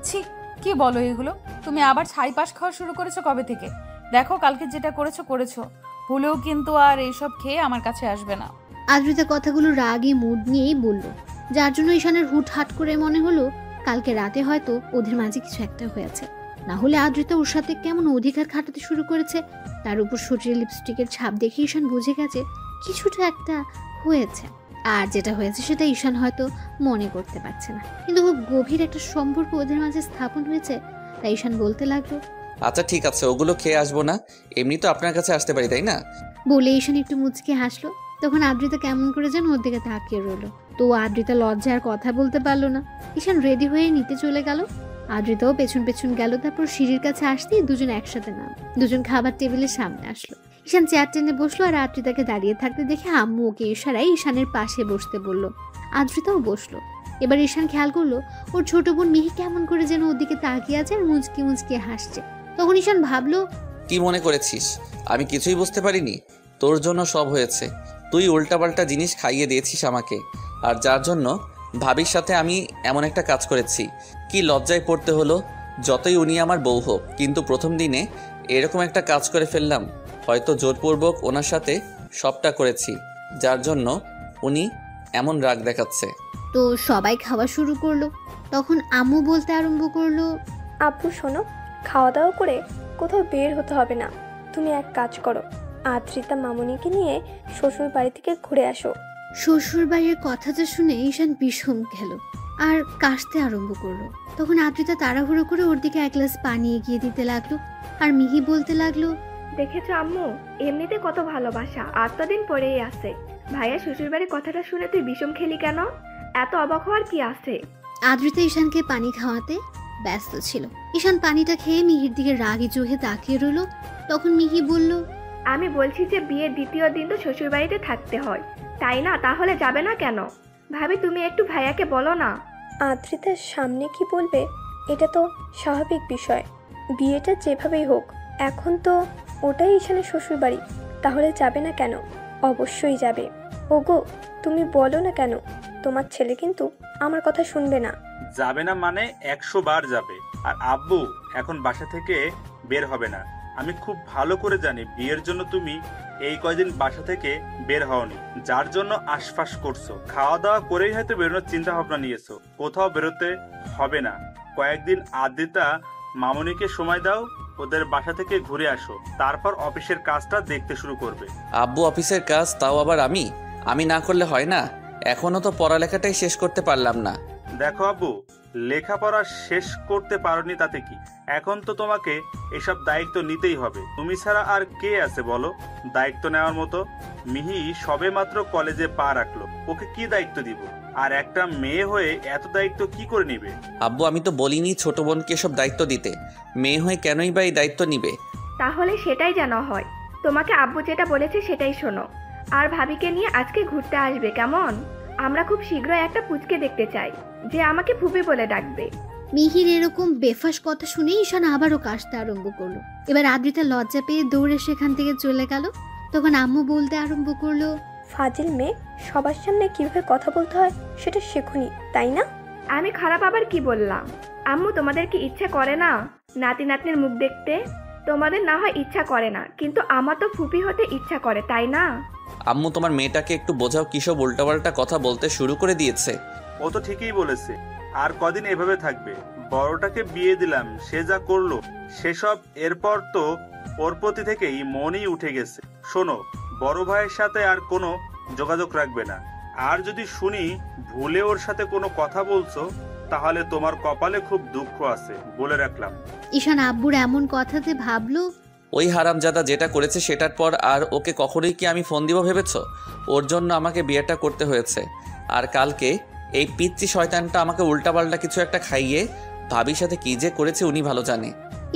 ছি, কি বলো এগুলো? তুমি আবার ছাই পাশ খাওয়া শুরু করেছো কবে থেকে? দেখো কালকে যেটা করেছো, ভুলেও কিন্তু আর এইসব খেয়ে আমার কাছে আসবে না। আদ্রিতা কথাগুলো রাগে মুড নিয়েই বলল, যার জন্য ঈশানের হুটহাট করে মনে হলো কালকে রাতে হয়তো ওদের মাঝে কিছু একটা হয়েছে। না হলে আদ্রিতা ওর সাথে কেমন অধিকার খাটাতে শুরু করেছে। তার উপর শরীরে লিপস্টিকের ছাপ দেখে ঈশান বুঝে গেছে কিছুটা একটা হয়েছে। আর যেটা হয়েছে সেটা ঈশান হয়তো মনে করতে পারছে না, কিন্তু খুব গভীর একটা সম্পর্ক ওদের মাঝে স্থাপন হয়েছে। তাই ঈশান বলতে লাগলো, আচ্ছা ঠিক আছে, ওগুলো খেয়ে আসবো না, এমনি তো আপনার কাছে আসতে পারি তাই না? বলে ঈশান একটু মুচকে হাসলো। তখন আদ্রিতা কেমন করে যেন ওর দিকে তাকিয়ে রইলো। তো আদ্রিতা লজ্জার কথা বলতে পারলো না। ঈশান রেডি হয়ে নিতে চলে গেল, আদ্রিতাও পেছন পেছন গেল। তারপর সিঁড়ির কাছে আসতেই দুজন একসাথে দুজন খাবার টেবিলের সামনে আসলো। ঈশান চেয়ার টেনে বসলো আর আদ্রিতাকে দাঁড়িয়ে থাকতে দেখে আম্মু ওকে ইশারায় ঈশানের পাশে বসতে বলল। আদ্রিতাও বসলো। এবার ঈশান খেয়াল করলো ওর ছোট বোন মিহি কেমন করে যেন ওদিকে তাকিয়ে আছে আর মুচকি মুচকি হাসছে। তখন ঈশান ভাবলো, কি মনে করেছিস আমি কিছুই বুঝতে পারিনি? তোর জন্য সব হয়েছে। তুই উল্টাপাল্টা জিনিস খাইয়ে দিয়েছিস আমাকে, আর যার জন্য ভাবির সাথে আমি এমন একটা কাজ করেছি। কি লজ্জায় পড়তে হলো। যতই উনি আমার বউ হোক, কিন্তু প্রথম দিনে এরকম একটা কাজ করে ফেললাম। হয়তো জোরপূর্বক ওনার সাথে সবটা করেছি, যার জন্য উনি এমন রাগ দেখাচ্ছে। তো সবাই খাওয়া শুরু করলো। তখন আম্মু বলতে আরম্ভ করলো, আব্বু শোনো, খাওয়া দাওয়া করে কোথাও বের হতে হবে না। তুমি এক কাজ করো, আদ্রিতা মামুনিকে নিয়ে শ্বশুর বাড়ি থেকে ঘুরে আসো। শ্বশুর বাড়ির কথাটা শুনে ঈশান বিষম গেল আর কাশতে আরম্ভ করলো। তখন আদ্রিতা তাড়াহুড়ো করে ওর দিকে এক গ্লাস পানি এগিয়ে দিতে লাগলো আর মিহি বলতে লাগলো, দেখেছো আম্মু, এমনিতে কত ভালোবাসা, 8 দিন পরেই আসে। ভাইয়া শ্বশুরবাড়ির কথাটা শুনে তুই বিষম খেলি কেন? এত অবাক হওয়ার কি আছে? আদ্রিতা ঈশানকে পানি খাওয়াতে ব্যস্ত ছিল। ঈশান পানিটা খেয়ে মিহির দিকে রাগি চোখে তাকিয়ে রইল। তখন মিহি বলল, আমি বলছি যে বিয়ের দ্বিতীয় দিন তো শ্বশুরবাড়িতে থাকতে হয়, তাই না? তাহলে যাবে না কেন? ভাবি, তুমি একটু ভাইয়াকে বলো না। আদ্রিতার সামনে কি বলবে এটা তো স্বাভাবিক বিষয়। বিয়েটা যেভাবেই হোক, এখন তো ওটাই ঈশানের শ্বশুর বাড়ি, তাহলে যাবে না কেন? অবশ্যই যাবে। ওগো, তুমি বলো না কেন? তোমার ছেলে কিন্তু আমার কথা শুনবে না। যাবে না মানে 100 বার যাবে। আর আব্বু এখন বাসা থেকে বের হবে না। আমি খুব ভালো করে জানি বিয়ের জন্য তুমি এই কয়দিন বাসা থেকে বের হওনি, যার জন্য আশপাশ করছো। খাওয়া দাওয়া করেই হয়তো বেরোনোর চিন্তা ভাবনা নিয়েছো। কোথাও বেরোতে হবে না। কয়েকদিন আদ্রিতা মামুনিকে সময় দাও, ওদের বাসা থেকে ঘুরে আসো, তারপর অফিসের কাজটা দেখতে শুরু করবে। আব্বু অফিসের কাজ, তাও আবার আমি না করলে হয় না? এখনো তো পড়ালেখাটাই শেষ করতে পারলাম না। দেখো আব্বু, লেখাপড়া শেষ করতে পারোনি তাতে কি? এখন তো তোমাকে এসব দায়িত্ব নিতেই হবে। তুমি ছাড়া আর কে আছে বলো দায়িত্ব নেওয়ার মতো? মিহি সবে মাত্র কলেজে পা রাখলো, ওকে কি দায়িত্ব দিব? আর একটা মেয়ে হয়ে এত দায়িত্ব কি করে নিবে? আব্বু, আমি তো বলিনি ছোট বোনকে সব দায়িত্ব দিতে। মেয়ে হয়ে কেনই বা এই দায়িত্ব নিবে? তাহলে সেটাই যেন হয়। তোমাকে আব্বু যেটা বলেছে সেটাই শোনো। আর ভাবিকে নিয়ে আজকে ঘুরতে আসবে, কেমন? আমরা খুব শীঘ্রই একটা পুচকে দেখতে চাই যে আমাকে ফুপি বলে ডাকবে। মিহির এরকম বেফাস কথা শুনে ঈশান আবারও কাশতে আরম্ভ করলো। এবার আদ্রিতা লজ্জা পেয়ে দৌড়ে সেখান থেকে চলে গেল। তখন আম্মু বলতে আরম্ভ করলো, ফাজিল মেয়ে, সবার সামনে কিভাবে কথা বলতে হয় সেটা শেখুনি, তাই না? আমি খারাপ আবার কি বললাম? আম্মু, তোমাদের কি ইচ্ছে করে না নাতি নাতনির মুখ দেখতে? তোমাদের না হয় ইচ্ছা করে না, কিন্তু আমার তো ফুপি হতে ইচ্ছা করে, তাই না? আম্মু, তোমার মেয়েটাকে একটু বোঝাও, কিসব উল্টাপাল্টা কথা বলতে শুরু করে দিয়েছে। ও তো ঠিকই বলেছে। আর কদিন এভাবে থাকবে? বড়টাকে বিয়ে দিলাম, সে যা করলো সেসব, এরপর তো ওর প্রতি থেকেই মনই উঠে গেছে। শোনো, বড় ভাইয়ের সাথে আর কোনো যোগাযোগ রাখবে না। আর যদি শুনি ভুলে ওর সাথে কোনো কথা বলছো, তাহলে তোমার কপালে খুব দুঃখ আছে, বলে রাখলাম। ঈশান আব্বুর এমন কথাতে ভাবলো, ওই হারামজাদা যেটা করেছে সেটার পর আর ওকে কখনোই কি আমি ফোন দিব ভেবেছ? ওর জন্য আমাকে বিয়েটা করতে হয়েছে। আর কালকে এই পিচ্চি শয়তানটা আমাকে উল্টাপাল্টা কিছু একটা খাইয়ে ভাবির সাথে কি যে করেছে উনি ভালো জানে।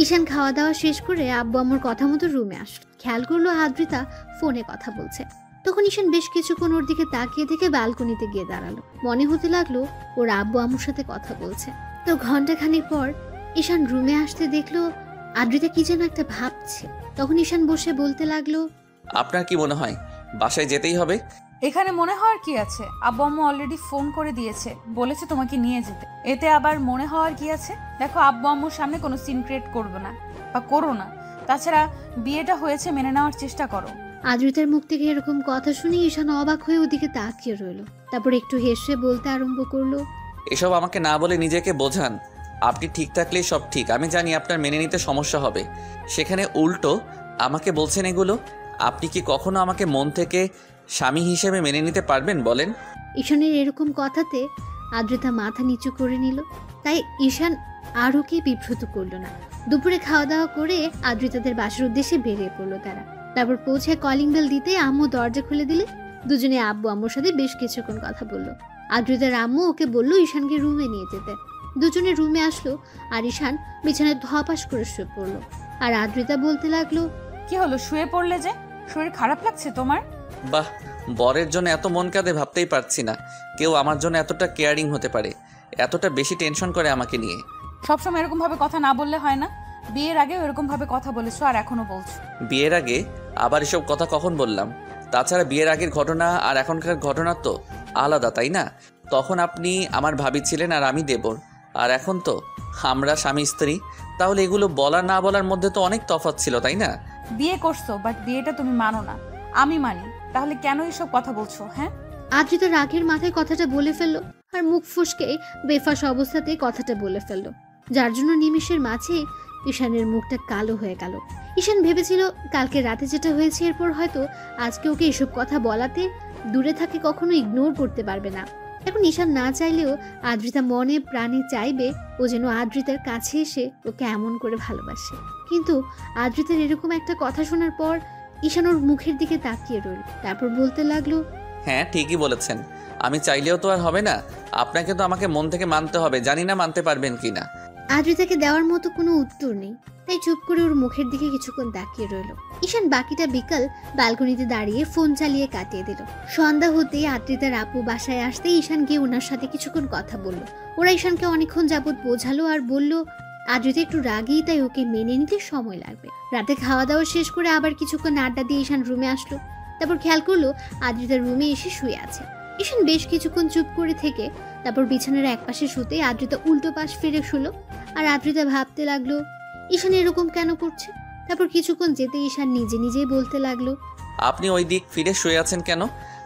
ঈশান খাওয়া দাওয়া শেষ করে আব্বু আম্মুর কথা মতো রুমে আসলো। খেয়াল করলো আদ্রিতা ফোনে কথা বলছে। তখন ঈশান বেশ কিছুক্ষণ ওর দিকে তাকিয়ে থেকে ব্যালকনিতে গিয়ে দাঁড়ালো। মনে হতে লাগলো ওর আব্বু আম্মুর সাথে কথা বলছে। তো ঘন্টাখানিক পর ঈশান রুমে আসতে দেখলো আদ্রিতা কি যেন একটা ভাবছে। তখন ঈশান বসে বলতে লাগলো, আপনার কি মনে হয় বাসায় যেতেই হবে? এখানে মনে হওয়ার কি আছে? আব্বু আম্মু অলরেডি ফোন করে দিয়েছে, বলেছে তোমাকে নিয়ে যেতে। এতে আবার মনে হওয়ার কি আছে? দেখো, আব্বু আম্মুর সামনে কোনো সিন ক্রিয়েট করবে না বা করো না। তাছাড়া বিয়েটা হয়েছে, মেনে নেওয়ার চেষ্টা করো। আদ্রিতার মুখ থেকে এরকম কথা শুনে ঈশান অবাক হয়ে ওদিকে তাকিয়ে রইল। তারপর একটু হেসে বলতে আরম্ভ করলো, এসব আমাকে না বলে নিজেকে বোঝান। আপনি ঠিক থাকলেই সব ঠিক। আমি জানি আপনার মেনে নিতে সমস্যা হবে, সেখানে উল্টো আমাকে বলছেন এগুলো। আপনি কি কখনো আমাকে মন থেকে স্বামী হিসেবে মেনে নিতে পারবেন বলেন? ঈশানের এরকম কথাতে আদ্রিতা মাথা নিচু করে নিল। তাই ঈশান আরও কি বিব্রত করলো না। দুপুরে খাওয়া দাওয়া করে আদ্রিতাদের বাসার উদ্দেশ্যে বেরিয়ে পড়লো তারা। তারপর পৌঁছে কলিং বেল দিতে আম্মু দরজা খুলে দিলে। দুজনে আব্বু আম্মুর সাথে বেশ কিছুক্ষণ কথা বললো। আদ্রিতার আম্মু ওকে বললো ঈশানকে রুমে নিয়ে যেতে। দুজনে রুমে আসলো আর ঈশান বিছানায় ধপাস করে শুয়ে পড়লো। আর আদ্রিতা বলতে লাগলো, কি হলো, শুয়ে পড়লে যে? শরীর খারাপ লাগছে তোমার? বাহ, বরের জন্য এত মন কাঁদে ভাবতেই পারছি না কেউ আমার জন্য এতটা কেয়ারিং হতে পারে, এতটা বেশি টেনশন করে আমাকে নিয়ে। সবসময় এরকম ভাবে কথা না বললে হয় না? বিয়ের আগেও এরকম ভাবে কথা বলেছো আর এখনো বলছো। বিয়ের আগে আবার এসব কথা কখন বললাম? তাছাড়া বিয়ের আগের ঘটনা আর এখনকার ঘটনা তো আলাদা, তাই না? তখন আপনি আমার ভাবি ছিলেন আর আমি দেবর, আর এখন তো আমরা স্বামী স্ত্রী। তাহলে এগুলো বলা না বলার মধ্যে তো অনেক তফাৎ ছিল, তাই না? বিয়ে করছো, বাট বিয়েটা তুমি মানো না, আমি মানি। তাহলে কেন এসব কথা বলছো? হ্যাঁ, আদ্রিতা রাগের মাথায় কথাটা বলে ফেললো আর মুখ ফুসকে বেফাস অবস্থাতেই কথাটা বলে ফেললো, যার জন্য নিমিষের মাঝে ঈশানের মুখটা কালো হয়ে গেল। ঈশান ভেবেছিল কালকে রাতে যেটা হয়েছে এরপর হয়তো আজকে ওকে এসব কথা বলাতে দূরে থাকে কখনো ইগনোর করতে পারবে না। এখন ঈশান না চাইলেও আদ্রিতা মনে প্রাণে চাইবে ও যেন আদ্রিতার কাছে এসে ওকে এমন করে ভালোবাসে। কিন্তু আদ্রিতার এরকম একটা কথা শোনার পর ঈশান ওর মুখের দিকে তাকিয়ে রইল, তারপর বলতে লাগলো, হ্যাঁ, ঠিকই বলেছেন। আমি চাইলেও তো আর হবে না, আপনাকে তো আমাকে মন থেকে মানতে হবে। জানি না মানতে পারবেন কি না। আদ্রিতাকে দেওয়ার মতো কোনো উত্তর নেই, তাই চুপ করে ওর মুখের দিকে কিছুক্ষণ তাকিয়ে রইল। ঈশান বাকিটা বিকাল ব্যালকনিতে দাঁড়িয়ে ফোন চালিয়ে কাটিয়ে দিল। সন্ধ্যা হতেই আদ্রিতার আপু বাসায় আসতে ঈশান গিয়ে ওনার সাথে কিছুক্ষণ কথা বলল। ওরা ঈশানকে অনেকক্ষণ যাবৎ বোঝালো আর বলল আদ্রিতা একটু রাগী, তাই ওকে মেনে নিতে সময় লাগবে। রাতে খাওয়া দাওয়া শেষ করে আবার কিছুক্ষণ আড্ডা দিয়ে ঈশান রুমে আসলো। তারপর খেয়াল করলো আদ্রিতার রুমে এসে শুয়ে আছে। ঈশান বেশ কিছুক্ষণ চুপ করে থেকে তারপর বিছানার একপাশে শুতে আদ্রিতা উল্টো পাশ ফিরে শুলো। আর আদ্রিতা ভাবতে লাগলো ঈশান এরকম কেন করছে। তারপর কিছুক্ষণ যেতে ঈশান নিজে নিজেই বলতে লাগলো, আপনি ওই দিক ফিরে শুয়ে আছেন কেন?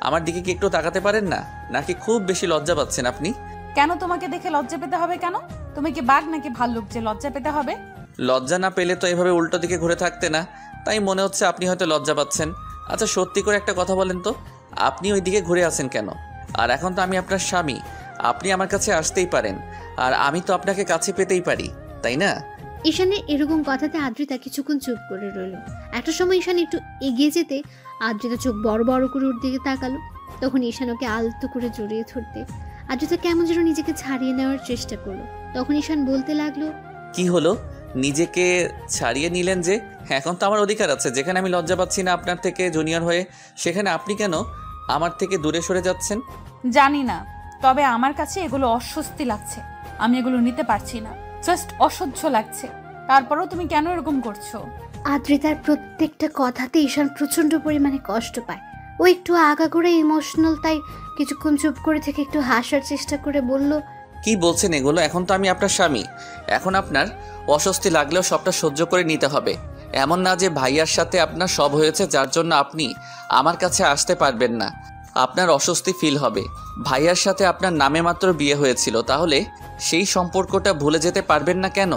আমার দিকে কি একটু তাকাতে পারেন না? নাকি খুব বেশি লজ্জা পাচ্ছেন আপনি? কেন তোমাকে দেখে লজ্জা পেতে হবে কেন? তুমি কি বাঘ নাকি ভাল্লুক যে লজ্জা পেতে হবে? লজ্জা না পেলে তো এভাবে উল্টো দিকে ঘুরে থাকতে না, তাই মনে হচ্ছে আপনি হয়তো লজ্জা পাচ্ছেন। আচ্ছা, সত্যি করে একটা কথা বলেন তো, আপনি ওই দিকে ঘুরে আছেন কেন? আর এখন তো আমি আপনার স্বামী, আপনি আমার কাছে আসতেই পারেন, আর আমি তো আপনাকে কাছে পেতেই পারি, তাই না? ঈশানের এরকম কথাতে আদ্রিতা কিছুক্ষণ চুপ করে রইল। একটা সময় ঈশান একটু এগিয়ে যেতে আদ্রিতা চোখ বড় বড় করে ওর দিকে তাকালো। তখন ঈশান ওকে আলতো করে জড়িয়ে ধরতে আদ্রিতা কেমন যেন নিজেকে ছাড়িয়ে নেওয়ার চেষ্টা করলো। তখন ঈশান বলতে লাগলো, কি হলো? নিজেকে ছাড়িয়ে নিলেন যে? এখন তো আমার অধিকার আছে, যেখানে আমি লজ্জা পাচ্ছি না আপনার থেকে জুনিয়র হয়ে, সেখানে আপনি কেন আমার থেকে দূরে সরে যাচ্ছেন? জানি না, তবে আমার কাছে এগুলো অস্বস্তি লাগছে। আমি এগুলো নিতে পারছি না, জাস্ট অসহ্য লাগছে। তারপরেও তুমি কেন এরকম করছো? আদ্রিতার প্রত্যেকটা কথাতে ঈশান প্রচন্ড পরিমাণে কষ্ট পায়। ও একটু আগাগোড়া ইমোশনাল, তাই কিছুক্ষণ চুপ করে থেকে একটু হাসার চেষ্টা করে বলল, কি বলছেন এগুলো? এখন তো আমি আপনার স্বামী, এখন আপনার অস্বস্তি লাগলেও সবটা সহ্য করে নিতে হবে। এমন না যে ভাইয়ার সাথে আপনার সব হয়েছে যার জন্য আপনি আমার কাছে আসতে পারবেন না, আপনার অস্বস্তি ফিল হবে। ভাইয়ার সাথে আপনার নামে মাত্র বিয়ে হয়েছিল, তাহলে সেই সম্পর্কটা ভুলে যেতে পারবেন না কেন?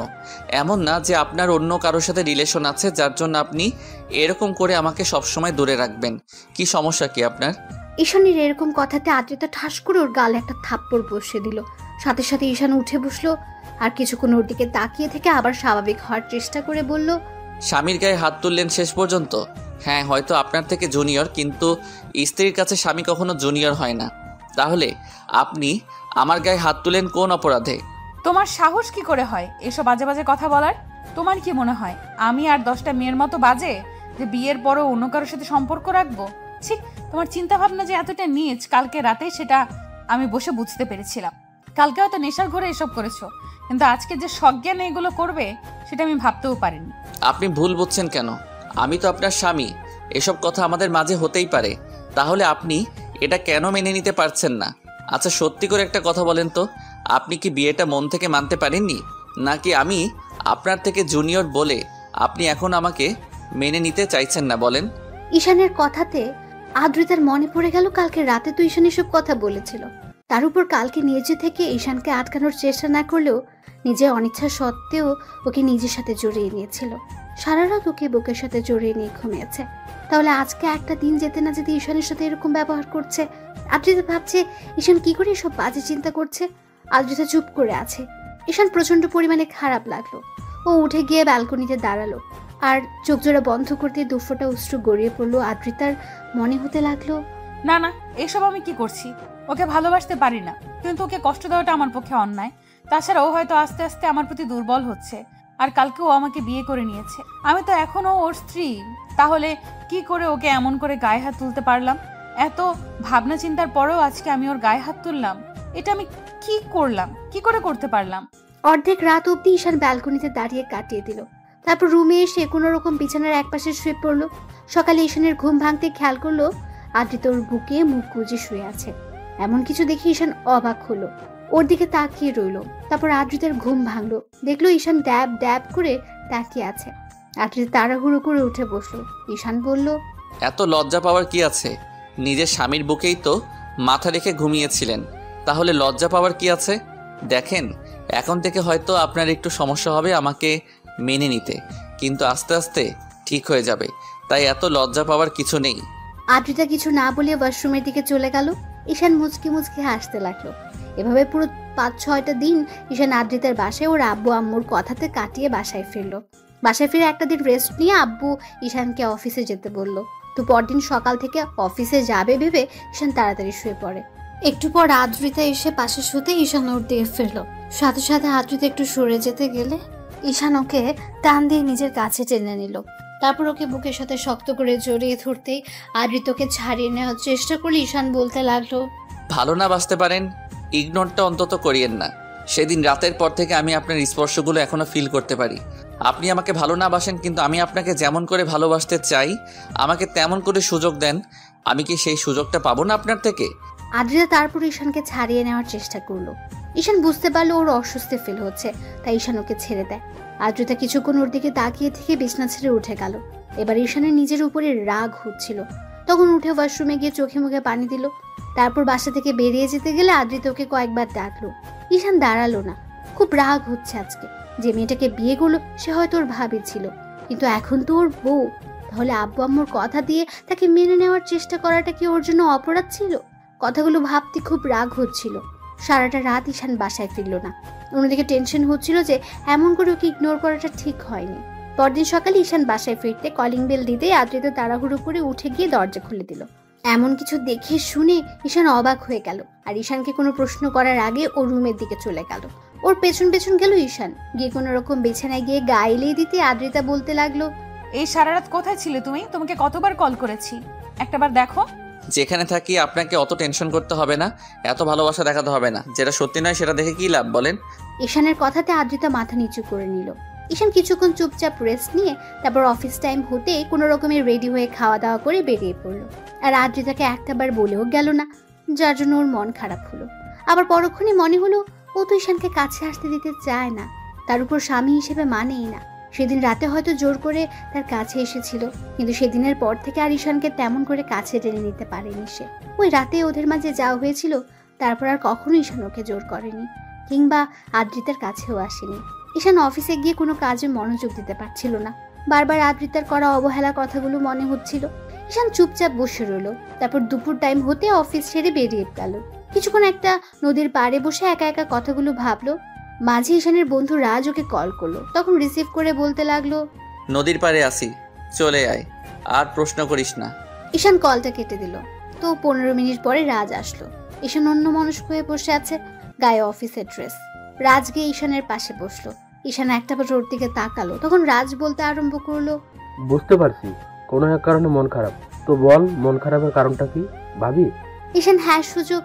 এমন না যে আপনার অন্য কারোর সাথে রিলেশন আছে যার জন্য আপনি এরকম করে আমাকে সবসময় দূরে রাখবেন। কি সমস্যা কি আপনার? ঈশানের এরকম কথাতে আদ্রিতা ঠাস করে ওর গালে একটা থাপ্পড় বসিয়ে দিল। সাথে সাথে ঈশান উঠে বসলো আর কিছুক্ষণ ওর দিকে তাকিয়ে থেকে আবার স্বাভাবিক হওয়ার চেষ্টা করে বলল, স্বামীর গায়ে হাত তুললেন শেষ পর্যন্ত? হ্যাঁ, হয়তো আপনার থেকে জুনিয়র, কিন্তু স্ত্রীর কাছে স্বামী কখনো জুনিয়র হয় না। তাহলে আপনি আমার গায়ে হাত তুলেন কোন অপরাধে? তোমার সাহস কি করে হয় এসব বাজে বাজে কথা বলার? তোমার কি মনে হয় আমি আর 10টা মেয়ের মতো বাজে যে বিয়ের পরও অন্য কারোর সাথে সম্পর্ক রাখবো? ছি, তোমার চিন্তা ভাবনা যে এতটা নিচ, কালকে রাতে সেটা আমি বসে বুঝতে পেরেছিলাম। কালকে হয়তো নেশার ঘরে এসব করেছো, কিন্তু আজকে যে সজ্ঞানে এগুলো করবে সেটা আমি ভাবতেও পারিনি। আপনি ভুল বুঝছেন কেন? আমি তো আপনার স্বামী, এসব কথা আমাদের মাঝে হতেই পারে। তাহলে আপনি এটা কেন মেনে নিতে পারছেন না? আচ্ছা, সত্যি করে একটা কথা বলেন তো, আপনি কি বিয়েটা মন থেকে মানতে পারেননি, নাকি আমি আপনার থেকে জুনিয়র বলে আপনি এখন আমাকে মেনে নিতে চাইছেন না? বলেন। ঈশানের কথাতে আদ্রিতার মনে পড়ে গেল কালকে রাতে তো ঈশান এসব কথা বলেছিল। তার উপর কালকে নিজে থেকে ঈশানকে আটকানোর চেষ্টা না করলেও নিজের অনিচ্ছা সত্ত্বেও ওকে নিজের সাথে জড়িয়ে নিয়েছিল। সারা রাত ওকে বুকের সাথে জড়িয়ে নিয়ে ঘুমিয়েছে। তাহলে আজকে একটা দিন যেতে না যেতে ঈশানের সাথে এরকম ব্যবহার করছে। আদ্রিতা ভাবছে ঈশান কি করে এসব বাজে চিন্তা করছে। আদ্রিতা চুপ করে আছে। ঈশান প্রচন্ড পরিমাণে খারাপ লাগলো। ও উঠে গিয়ে ব্যালকনিতে দাঁড়ালো আর চোখ জোড়া বন্ধ করতে দুফোঁটা অশ্রু গড়িয়ে পড়লো। আদ্রিতার মনে হতে লাগলো, না না, এসব আমি কি করছি? ওকে ভালোবাসতে পারি না, কিন্তু ওকে কষ্ট দেওয়াটা আমার পক্ষে অন্যায়। তাছাড়া ও হয়তো আস্তে আস্তে আমার প্রতি দুর্বল হচ্ছে, আর কালকেও আমাকে বিয়ে করে নিয়েছে। আমি তো এখনো ওর স্ত্রী। তাহলে কি করে ওকে এমন করে গায়ে হাত তুলতে পারলাম? এত ভাবনা চিন্তার পরেও আজকে আমি ওর গায়ে হাত তুললাম। এটা আমি কি করলাম? কি করে করতে পারলাম? অর্ধেক রাত অবধি ঈশান ব্যালকনিতে দাঁড়িয়ে কাটিয়ে দিল। তারপর রুমে এসে কোনো রকম বিছানার একপাশে শুয়ে পড়লো। সকালে ঈশানের ঘুম ভাঙতে খেয়াল করলো আদ্রিতা ওর বুকে মুখ গুজে শুয়ে আছে। এমন কিছু দেখে ঈশান অবাক হলো, ওর দিকে তাকিয়ে রইলো। তারপর আদ্রিতার ঘুম ভাঙলো, দেখলো ঈশান ড্যাব ড্যাব করে তাকিয়ে আছে। আদ্রিতা তাড়াহুড়ো করে উঠে বসলো। ঈশান বলল, এত লজ্জা পাওয়ার কি আছে? নিজের স্বামীর বুকেই তো মাথা রেখে ঘুমিয়েছিলেন, তাহলে লজ্জা পাওয়ার কি আছে? দেখেন, এখন থেকে হয়তো আপনার একটু সমস্যা হবে আমাকে মেনে নিতে, কিন্তু আস্তে আস্তে ঠিক হয়ে যাবে, তাই এত লজ্জা পাওয়ার কিছু নেই। আদ্রিতা কিছু না বলে ওয়াশরুমের দিকে চলে গেল। ঈশান মুচকি মুচকি হাসতে লাগলো। এভাবে পুরো 5-6টা দিন ঈশান আদ্রিতার বাসায় ওর আব্বু আম্মুর কথাতে কাটিয়ে বাসায় ফিরলো। বাসায় ফিরে একটা দিন রেস্ট নিয়ে আব্বু ঈশানকে অফিসে যেতে বলল। তো পরদিন সকাল থেকে অফিসে যাবে ভেবে ঈশান তাড়াতাড়ি শুয়ে পড়ে। একটু পর আদ্রিতা এসে পাশে শুতে ঈশান ওর দিকে ফিরলো। সাথে সাথে আদ্রিতা একটু সরে যেতে গেলে ঈশান ওকে টান দিয়ে নিজের কাছে টেনে নিল। তারপর ওকে বুকের সাথে শক্ত করে জড়িয়ে ধরতেই আদ্রিতাকে ছাড়িয়ে নেওয়ার চেষ্টা করলে ঈশান বলতে লাগলো, ভালো না বাসতে পারেন, ইগনোরটা অন্তত করিয়েন না। সেদিন রাতের পর থেকে আমি আপনার স্পর্শগুলো এখনো ফিল করতে পারি। আপনি আমাকে ভালো না বাসেন, কিন্তু আমি আপনাকে যেমন করে ভালোবাসতে চাই আমাকে তেমন করে সুযোগ দেন। আমি কি সেই সুযোগটা পাবো না আপনার থেকে? আদ্রিতা তারপর ঈশানকে ছাড়িয়ে নেওয়ার চেষ্টা করলো। ঈশান বুঝতে পারলো ওর অস্বস্তি ফিল হচ্ছে, তাই ঈশান ওকে ছেড়ে দেয়। আদ্রিতা কিছুক্ষণ ওর দিকে তাকিয়ে থেকে বিছনা ছেড়ে উঠে গেল। এবার ঈশানের নিজের উপরে রাগ হচ্ছিল। তখন উঠে ওয়াশরুমে গিয়ে চোখে মুখে পানি দিল। তারপর বাসা থেকে বেরিয়ে যেতে গেলে আদ্রিতা ওকে কয়েকবার ডাকলো। ঈশান দাঁড়ালো না। খুব রাগ হচ্ছে আজকে। যে মেয়েটাকে বিয়ে করলো সে হয়তো ওর ভাবি ছিল, কিন্তু এখন তো ওর বউ। তাহলে আব্বু আম্মুর কথা দিয়ে তাকে মেনে নেওয়ার চেষ্টা করাটা কি ওর জন্য অপরাধ ছিল? কথাগুলো ভাবতে খুব রাগ হচ্ছিল। সারাটা রাত ঈশান বাসায় ফিরল না। অন্যদিকে টেনশন হচ্ছিল যে এমন করে ওকে ইগনোর করাটা ঠিক হয়নি। পরদিন সকালে ঈশান বাসায় ফিরতে কলিং বেল দিতে আদ্রিতা তাড়াহুড়ো করে উঠে গিয়ে দরজা খুলে দিল। এমন কিছু দেখে শুনে ঈশান অবাক হয়ে গেল। আর ঈশানকে কোনো প্রশ্ন করার আগে ও রুমের দিকে চলে গেল। ওর পেছন পেছন গেল ঈশান। গিয়ে কোনো রকম বিছানায় গিয়ে গায়ে এলিয়ে দিতে আদ্রিতা বলতে লাগলো, এই সারা রাত কোথায় ছিলে তুমি? তোমাকে কতবার কল করেছি, একটাবার দেখো। যেখানে থাকি আপনাকে অত টেনশন করতে হবে না, এত ভালোবাসা দেখাতে হবে না। যেটা সত্যি নয় সেটা দেখে কি লাভ বলেন? ঈশানের কথাতে আদ্রিতা মাথা নিচু করে নিল। ঈশান কিছুক্ষণ চুপচাপ রেস্ট নিয়ে তারপর অফিস টাইম হতে কোনো রকমের রেডি হয়ে খাওয়া দাওয়া করে বেরিয়ে পড়লো। আর আদ্রিতাকে একটাবার বলেও গেল না, যার জন্য ওর মন খারাপ হলো। আবার পরক্ষণে মনে হলো ও তো ঈশানকে কাছে আসতে দিতে চায় না, তার উপর স্বামী হিসেবে মানেই না। সেদিন রাতে হয়তো জোর করে তার কাছে এসেছিল, কিন্তু সেদিনের পর থেকে আর ঈশানকে তেমন করে কাছে টেনে নিতে পারেনি সে। ওই রাতে ওদের মাঝে যাওয়া হয়েছিল, তারপর আর কখনো ঈশান ওকে জোর করেনি, কিংবা আদ্রিতার কাছেও আসেনি। ঈশান অফিসে গিয়ে কোনো কাজে মনোযোগ দিতে পারছিল না। বারবার আদ্রিতার করা অবহেলা কথাগুলো মনে হচ্ছিল। ঈশান চুপচাপ বসে রইল। তারপর দুপুর টাইম হতে অফিস ছেড়ে বেরিয়ে গেল। কিছুক্ষণ একটা নদীর পাড়ে বসে একা একা কথাগুলো ভাবলো। মাঝে ঈশানের বন্ধু রাজ ওকে কল করলো। তখন রিসিভ করে বলতে লাগলো, নদীর পাড়ে আসি, চলে আয়, আর প্রশ্ন করিস না। ঈশান কলটা কেটে দিল। তো 15 মিনিট পরে রাজ আসলো। ঈশান অন্যমনস্ক হয়ে বসে আছে, গায়ে অফিসের ড্রেস। রাজ গিয়ে ঈশানের পাশে বসলো। ঈশান একটাবার ওর দিকে তাকালো। তখন রাজ বলতে আরম্ভ করলো, বুঝতে পারছি কোনো এক কারণে মন খারাপ, তো বল মন খারাপের কারণটা কি ভাবি? ঈশান হ্যাঁ সুযোগ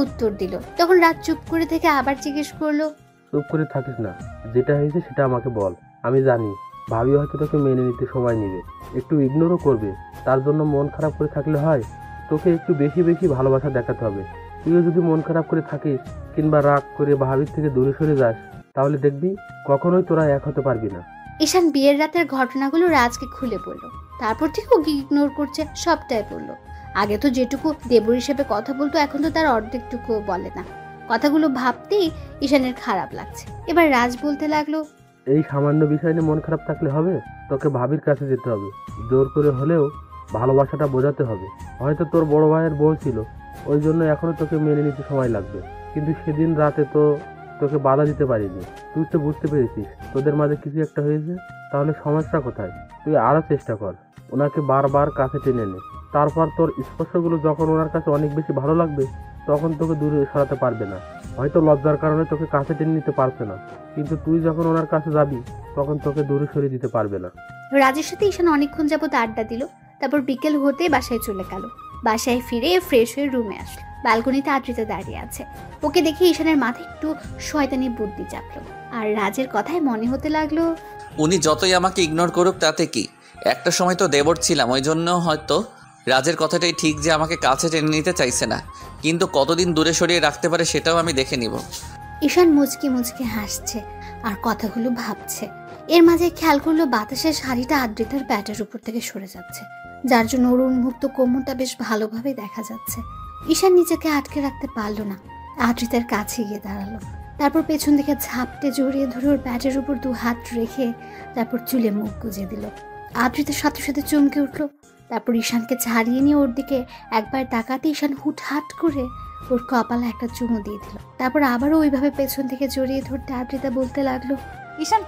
উত্তর দিল। তখন রাজ চুপ করে থেকে আবার জিজ্ঞেস করলো, চুপ করে থাকিস না, যেটা হয়েছে সেটা আমাকে বল। আমি জানি ভাবি হয়তো তোকে মেনে নিতে সময় নেবে, একটু ইগনোরও করবে। তার জন্য মন খারাপ করে থাকলে হয়? তোকে একটু বেশি বেশি ভালোবাসা দেখাতে হবে। তুইও যদি মন খারাপ করে থাকিস কিংবা রাগ করে ভাবির থেকে দূরে সরে যাস, তাহলে দেখবি কখনোই তোরা এক হতে পারবি না। ঈশান বিয়ের রাতের ঘটনাগুলো রাজকে খুলে বলল। তারপর থেকে ওকে ইগনোর করছে, সবটাই বললো। আগে তো যেটুকু দেবর হিসেবে কথা বলতো, এখন তো তার অর্ধেকটুকুও বলে না। কথাগুলো ভাবতেই ঈশানের খারাপ লাগছে। এবার রাজ বলতে লাগলো, এই সামান্য বিষয় নিয়ে মন খারাপ থাকলে হবে? তোকে ভাবির কাছে যেতে হবে, জোর করে হলেও ভালোবাসাটা বোঝাতে হবে। হয়তো তোর বড় ভাইয়ের বউ ছিল, ওই জন্য এখনো তোকে মেনে নিতে সময় লাগবে, কিন্তু সেদিন রাতে তো তোকে বাধা দিতে পারিনি। তুই তো বুঝতে পেরেছিস তোদের মাঝে কিছু একটা হয়েছে, তাহলে সমস্যা কোথায়? তুই আরো চেষ্টা কর, ওনাকে বারবার কাছে টেনে নে। তারপর তোর স্পর্শগুলো যখন ওনার কাছে অনেক বেশি ভালো লাগবে, তখন তোকে দূরে সরাতে পারবে না। হয়তো লজ্জার কারণে তোকে কাছে টেনে নিতে পারছে না, কিন্তু তুই যখন ওনার কাছে যাবি তখন তোকে দূরে সরিয়ে দিতে পারবে না। রাজের সাথে ঈশান অনেকক্ষণ যাবত আড্ডা দিল। তারপর বিকেল হতে বাসায় চলে গেল। বাসায় ফিরে ফ্রেশ হয়ে রুমে আসলো। ব্যালকনিতে আদ্রিতা দাঁড়িয়ে আছে। ওকে দেখে ঈশানের মাথায় একটু শয়তানি বুদ্ধি চাপলো। আর রাজের কথায় মনে হতে লাগলো, উনি যতই আমাকে ইগনোর করুক তাতে কি, একটা সময় তো দেবর ছিলাম, ওই জন্য হয়তো রাজের কথাটাই ঠিক যে আমাকে কাছে টেনে নিতে চাইছে না, কিন্তু কতদিন দূরে সরিয়ে রাখতে পারে সেটাও আমি দেখে নিব। ঈশান মুচকি মুচকি হাসছে আর কথাগুলো ভাবছে। এর মাঝে খেয়াল করলো বাতাসের শাড়িটা আদ্রিতার প্যাটের উপর থেকে সরে যাচ্ছে, যার জন্য ওর উন্মুক্ত কোমরটা বেশ ভালোভাবে দেখা যাচ্ছে। ঈশান নিজেকে আটকে রাখতে পারলো না, আদ্রিতার কাছে গিয়ে দাঁড়ালো। তারপর পেছন থেকে ঝাপটে জড়িয়ে ধরে ওর প্যাটের উপর 2 হাত রেখে তারপর চুলে মুখ গুজে দিল। আদ্রিতার সাথে সাথে চমকে উঠলো। তারপর ঈশানকে ছাড়িয়ে নিয়ে ওর দিকে একবার তাকাতে ঈশান হুটহাট করে ওর কপালে একটা চুমু দিয়ে দিল। তারপর আবারও ওইভাবে পেছন থেকে জড়িয়ে ধরতে আদ্রিতা বলতে লাগলো, ঈশান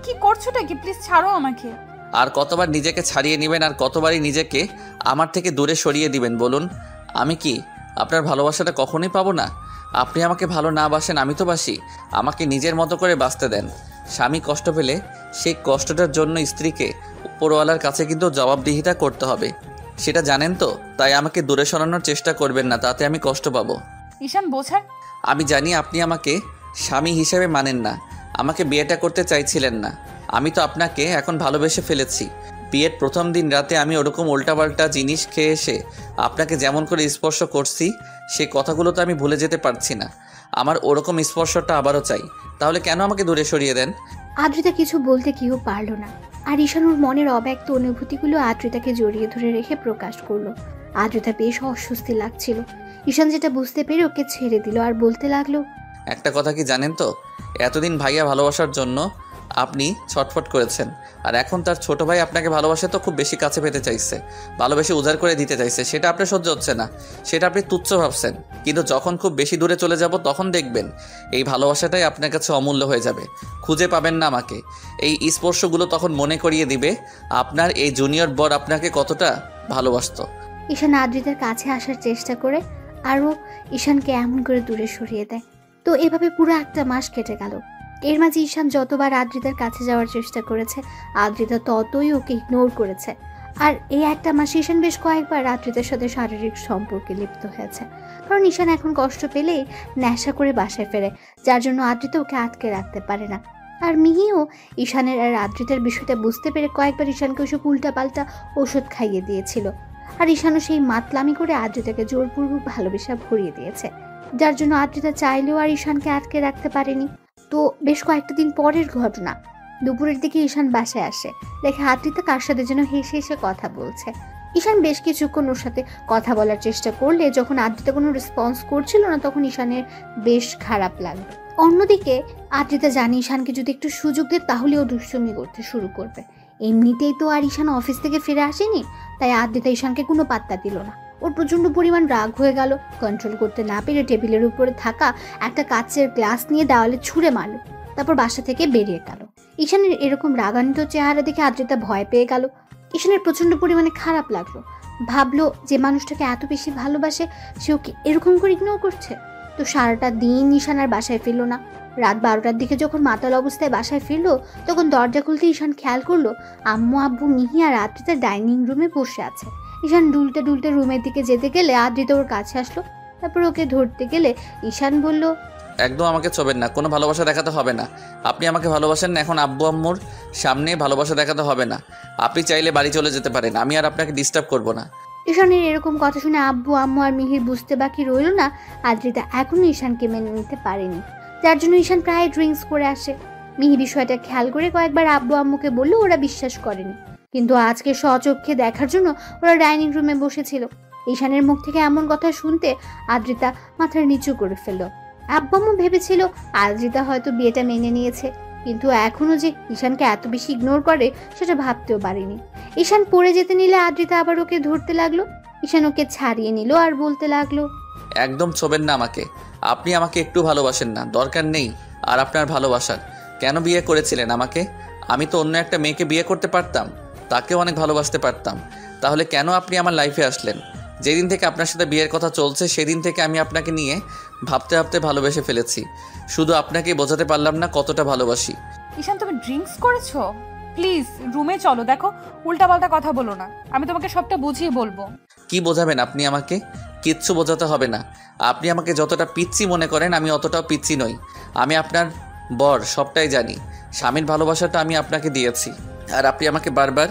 কি করছোটা কি? প্লিজ ছাড়ো আমাকে। আর কতবার নিজেকে ছাড়িয়ে নেবেন, আর কতবারই নিজেকে আমার থেকে দূরে সরিয়ে দিবেন বলুন? আমি কি আপনার ভালোবাসাটা কখনোই পাবো না? আপনি আমাকে ভালো না বাসেন, আমি তো বাসি। আমাকে নিজের মতো করে বাঁচতে দেন। স্বামী কষ্ট পেলে সেই কষ্টটার জন্য স্ত্রীকে উপরওয়ালার কাছে কিন্তু জবাবদিহিতা করতে হবে, সেটা জানেন তো। তাই আমাকে দূরে সরানোর চেষ্টা করবেন না, তাতে আমি কষ্ট পাবো। ঈশান বোঝার। আমি জানি আপনি আমাকে স্বামী হিসেবে মানেন না, আমাকে বিয়েটা করতে চাইছিলেন না। আমি তো আপনাকে এখন ভালোবেসে ফেলেছি। বিয়ের প্রথম দিন রাতে আমি ওরকম উল্টাপাল্টা জিনিস খেয়ে এসে আপনাকে যেমন করে স্পর্শ করছি, সেই কথাগুলো তো আমি ভুলে যেতে পারছি না। আমার ওরকম স্পর্শটা আবারও চাই। তাহলে কেন আমাকে দূরে সরিয়ে দেন? আদ্রিতা কিছু বলতে কেউ পারলো না। আর ঈশান ওর মনের অব্যক্ত অনুভূতিগুলো আদ্রিতাকে জড়িয়ে ধরে রেখে প্রকাশ করলো। আদ্রিতা বেশ অস্বস্তি লাগছিল। ঈশান যেটা বুঝতে পেরে ওকে ছেড়ে দিল আর বলতে লাগলো, একটা কথা কি জানেন তো, এতদিন ভাইয়া ভালোবাসার জন্য আপনি ছটফট করেছেন, আর এখন তার ছোট ভাই আপনাকে ভালোবাসে তো খুব বেশি কাছে পেতে চাইছে, ভালোবেসে উজাড় করে দিতে চাইছে। সেটা আপনার সহ্য হচ্ছে না, সেটা আপনি তুচ্ছ ভাবছেন। কিন্তু যখন খুব বেশি দূরে চলে যাব তখন দেখবেন এই ভালোবাসাটাই আপনার কাছে অমূল্য হয়ে যাবে। খুঁজে পাবেন না আমাকে। এই স্পর্শগুলো তখন মনে করিয়ে দিবে আপনার এই জুনিয়র বর আপনাকে কতটা ভালোবাসতো। ঈশান আদ্রিতার কাছে আসার চেষ্টা করে আরও ঈশানকে এমন করে দূরে সরিয়ে দেয়। তো এভাবে পুরো 1 মাস কেটে গেল। এর মাঝে ঈশান যতবার আদ্রিতার কাছে যাওয়ার চেষ্টা করেছে, আদ্রিতা ততই ওকে ইগনোর করেছে। আর এই 1 মাসে ঈশান বেশ কয়েকবার আদ্রিতার সাথে শারীরিক সম্পর্কে লিপ্ত হয়েছে। কারণ ঈশান এখন কষ্ট পেলেই নেশা করে বাসায় ফেরে, যার জন্য আদ্রিতা ওকে আটকে রাখতে পারে না। আর মিহিও ঈশানের আর আদ্রিতার বিষয়টা বুঝতে পেরে কয়েকবার ঈশানকে ওসব উল্টাপাল্টা ওষুধ খাইয়ে দিয়েছিল। আর ঈশানও সেই মাতলামি করে আদ্রিতাকে জোরপূর্বক ভালোবাসা ভরিয়ে দিয়েছে, যার জন্য আদ্রিতা চাইলেও আর ঈশানকে আটকে রাখতে পারেনি। তো বেশ কয়েকটা দিন পরের ঘটনা। দুপুরের দিকে ঈশান বাসায় আসে, দেখে আদ্রিতা কার সাথে যেন হেসে হেসে কথা বলছে। ঈশান বেশ কিছুক্ষণ ওর সাথে কথা বলার চেষ্টা করলে যখন আদ্রিতা কোনো রেসপন্স করছিল না, তখন ঈশানের বেশ খারাপ লাগলো। অন্যদিকে আদ্রিতা জানে ঈশানকে যদি একটু সুযোগ দেয় তাহলে ও দুষ্টুমি করতে শুরু করবে। এমনিতেই তো আর ঈশান অফিস থেকে ফিরে আসেনি, তাই আদ্রিতা ঈশানকে কোনো পাত্তা দিল না। ওর প্রচণ্ড পরিমাণ রাগ হয়ে গেল। কন্ট্রোল করতে না পেরে টেবিলের উপরে থাকা একটা কাচের গ্লাস নিয়ে দেওয়ালে ছুঁড়ে মারল। তারপর বাসা থেকে বেরিয়ে গেল। ঈশানের এরকম রাগান্বিত চেহারা দেখে আদ্রিতা ভয় পেয়ে গেল। ঈশানের প্রচণ্ড পরিমাণে খারাপ লাগলো। ভাবলো যে মানুষটাকে এত বেশি ভালোবাসে সে ওকে এরকম করে ইগনোর করছে। তো সারাটা দিন ঈশান আর বাসায় ফিরল না। রাত 12টার দিকে যখন মাতাল অবস্থায় বাসায় ফিরলো, তখন দরজা খুলতে ঈশান খেয়াল করলো আম্মু, আব্বু, মিহি আর আদ্রিতা ডাইনিং রুমে বসে আছে। ঈশান দুলতে দুলতে রুমের দিকে যেতে গেলে আদ্রিতা ওর কাছে আসলো। তারপর ওকে ধরতে গেলে ঈশান বলল, একদম আমাকে ছোবেন না, কোনো ভালোবাসা দেখাতে হবে না। আপনি আমাকে ভালোবাসেন না, এখন আব্বু আম্মুর সামনে ভালোবাসা দেখাতে হবে না। আপনি চাইলে বাড়ি চলে যেতে পারেন, আমি আর আপনাকে ডিস্টার্ব করব না। ঈশানের এরকম কথা শুনে আব্বু, আম্মু আর মিহির বুঝতে বাকি রইল না আদ্রিতা এখনো ঈশানকে মেনে নিতে পারেনি, যার জন্য ঈশান প্রায় ড্রিঙ্কস করে আসে। মিহি বিষয়টা খেয়াল করে কয়েকবার আব্বু আম্মুকে বললো, ওরা বিশ্বাস করেনি। কিন্তু আজকে স্বচক্ষে দেখার জন্য ওরা ডাইনিং রুমে বসেছিল। ঈশানের মুখ থেকে এমন কথা শুনতে আদ্রিতা মাথার নিচু করে ফেলল। আব্বু আম্মু ভেবেছিল আদ্রিতা হয়তো বিয়েটা মেনে নিয়েছে, কিন্তু এখনো যে ঈশানকে এত বেশি ইগনোর করে সেটা ভাবতেও পারিনি। ঈশান পড়ে যেতে নিলে আদ্রিতা আবার ওকে ধরতে লাগলো। ঈশান ওকে ছাড়িয়ে নিল আর বলতে লাগলো, একদম ছোবেন না আমাকে। আপনি আমাকে একটু ভালোবাসেন না, দরকার নেই আর আপনার ভালোবাসার। কেন বিয়ে করেছিলেন আমাকে? আমি তো অন্য একটা মেয়েকে বিয়ে করতে পারতাম, তাকেও অনেক ভালোবাসতে পারতাম। তাহলে কেন আপনি আমার লাইফে আসলেন? যেদিন থেকে আপনার সাথে বিয়ের কথা চলছে সেদিন থেকে আমি আপনাকে নিয়ে ভাবতে ভাবতে ভালোবেসে ফেলেছি। শুধু আপনাকে বোঝাতে পারলাম না কতটা ভালোবাসি। ঈশান, তুমি ড্রিঙ্কস করেছো? প্লিজ রুমে চলো, দেখো উল্টাপাল্টা কথা বলো না, আমি তোমাকে সবটা বুঝিয়ে বলবো। কি বোঝাবেন আপনি আমাকে? কিচ্ছু বোঝাতে হবে না। আপনি আমাকে যতটা পিচ্চি মনে করেন আমি অতটাও পিচ্চি নই। আমি আপনার বর, সবটাই জানি। স্বামীর ভালোবাসাটা আমি আপনাকে দিয়েছি, আর আপনি আমাকে বারবার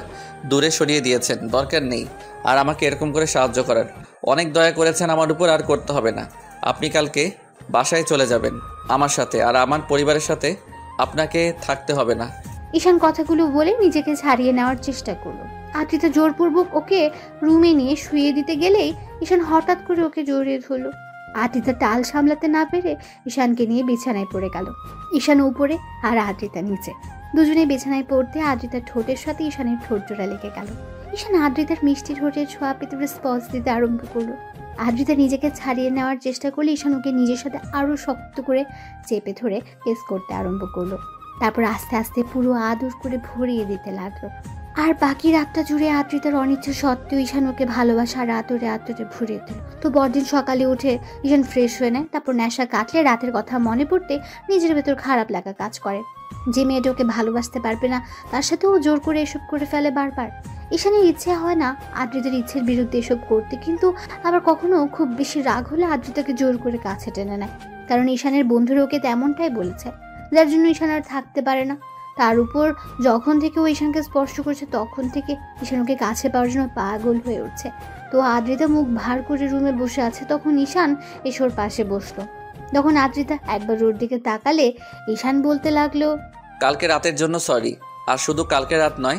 দূরে সরিয়ে দিয়েছেন। দরকার নেই আর আমাকে এরকম করে সাহায্য করার। অনেক দয়া করেছেন আমার উপর, আর করতে হবে না। আপনি কালকে বাসায় চলে যাবেন আমার সাথে, আর আমার পরিবারের সাথে আপনাকে থাকতে হবে না। ঈশান কথাগুলো বলে নিজেকে ছাড়িয়ে নেওয়ার চেষ্টা করলো। আদ্রিতা জোরপূর্বক ওকে রুমে নিয়ে শুয়ে দিতে গেলেই ঈশান হঠাৎ করে ওকে জড়িয়ে ধরলো। আদ্রিতা টাল সামলাতে না পেরে ঈশানকে নিয়ে বিছানায় পড়ে গেল। ঈশান উপরে আর আদ্রিতা নিচে। দুজনে বিছানায় পড়তে আদ্রিতার ঠোঁটের সাথে ঈশানের ঠোঁট জোড়া লেগে গেল। ঈশান আদ্রিতার মিষ্টি ঠোঁটের ছোঁয়া পেতে স্পর্শ দিতে আরম্ভ করলো। আদ্রিতা নিজেকে ছাড়িয়ে নেওয়ার চেষ্টা করলে ঈশান ওকে নিজের সাথে আরো শক্ত করে চেপে ধরে কেস করতে আরম্ভ করলো। তারপর আস্তে আস্তে পুরো আদর করে ভরিয়ে দিতে লাগলো। আর বাকি রাতটা জুড়ে আদ্রিতার অনিচ্ছা সত্ত্বেও ঈশান ওকে ভালোবাসার আদরে আদরে ভরিয়ে দিল। তো পরদিন সকালে উঠে ঈশান ফ্রেশ হয়ে নেয়। তারপর নেশা কাটলে রাতের কথা মনে পড়তে নিজের ভেতর খারাপ লাগা কাজ করে। যে মেয়েটা ওকে ভালোবাসতে পারবে না তার সাথে ও জোর করে এসব করে ফেলে বারবার। ঈশানের ইচ্ছে হয় না আদ্রিতার ইচ্ছের বিরুদ্ধে এসব করতে, কিন্তু আবার কখনো খুব বেশি রাগ হলে আদ্রিতাকে জোর করে কাছে টেনে নেয়। কারণ ঈশানের বন্ধুরা ওকে তেমনটাই বলেছে, যার জন্য ঈশান আর থাকতে পারে না। তার উপর যখন থেকে ও ঈশানকে স্পর্শ করছে তখন থেকে ঈশান ওকে কাছে পাওয়ার জন্য পাগল হয়ে উঠছে। তো আদ্রিতা মুখ ভার করে রুমে বসে আছে, তখন ঈশান এসে ওর পাশে বসলো। তখন আদ্রিতা একবার ওর দিকে তাকালে ঈশান বলতে লাগলো, কালকে রাতের জন্য সরি। আর শুধু কালকে রাত নয়,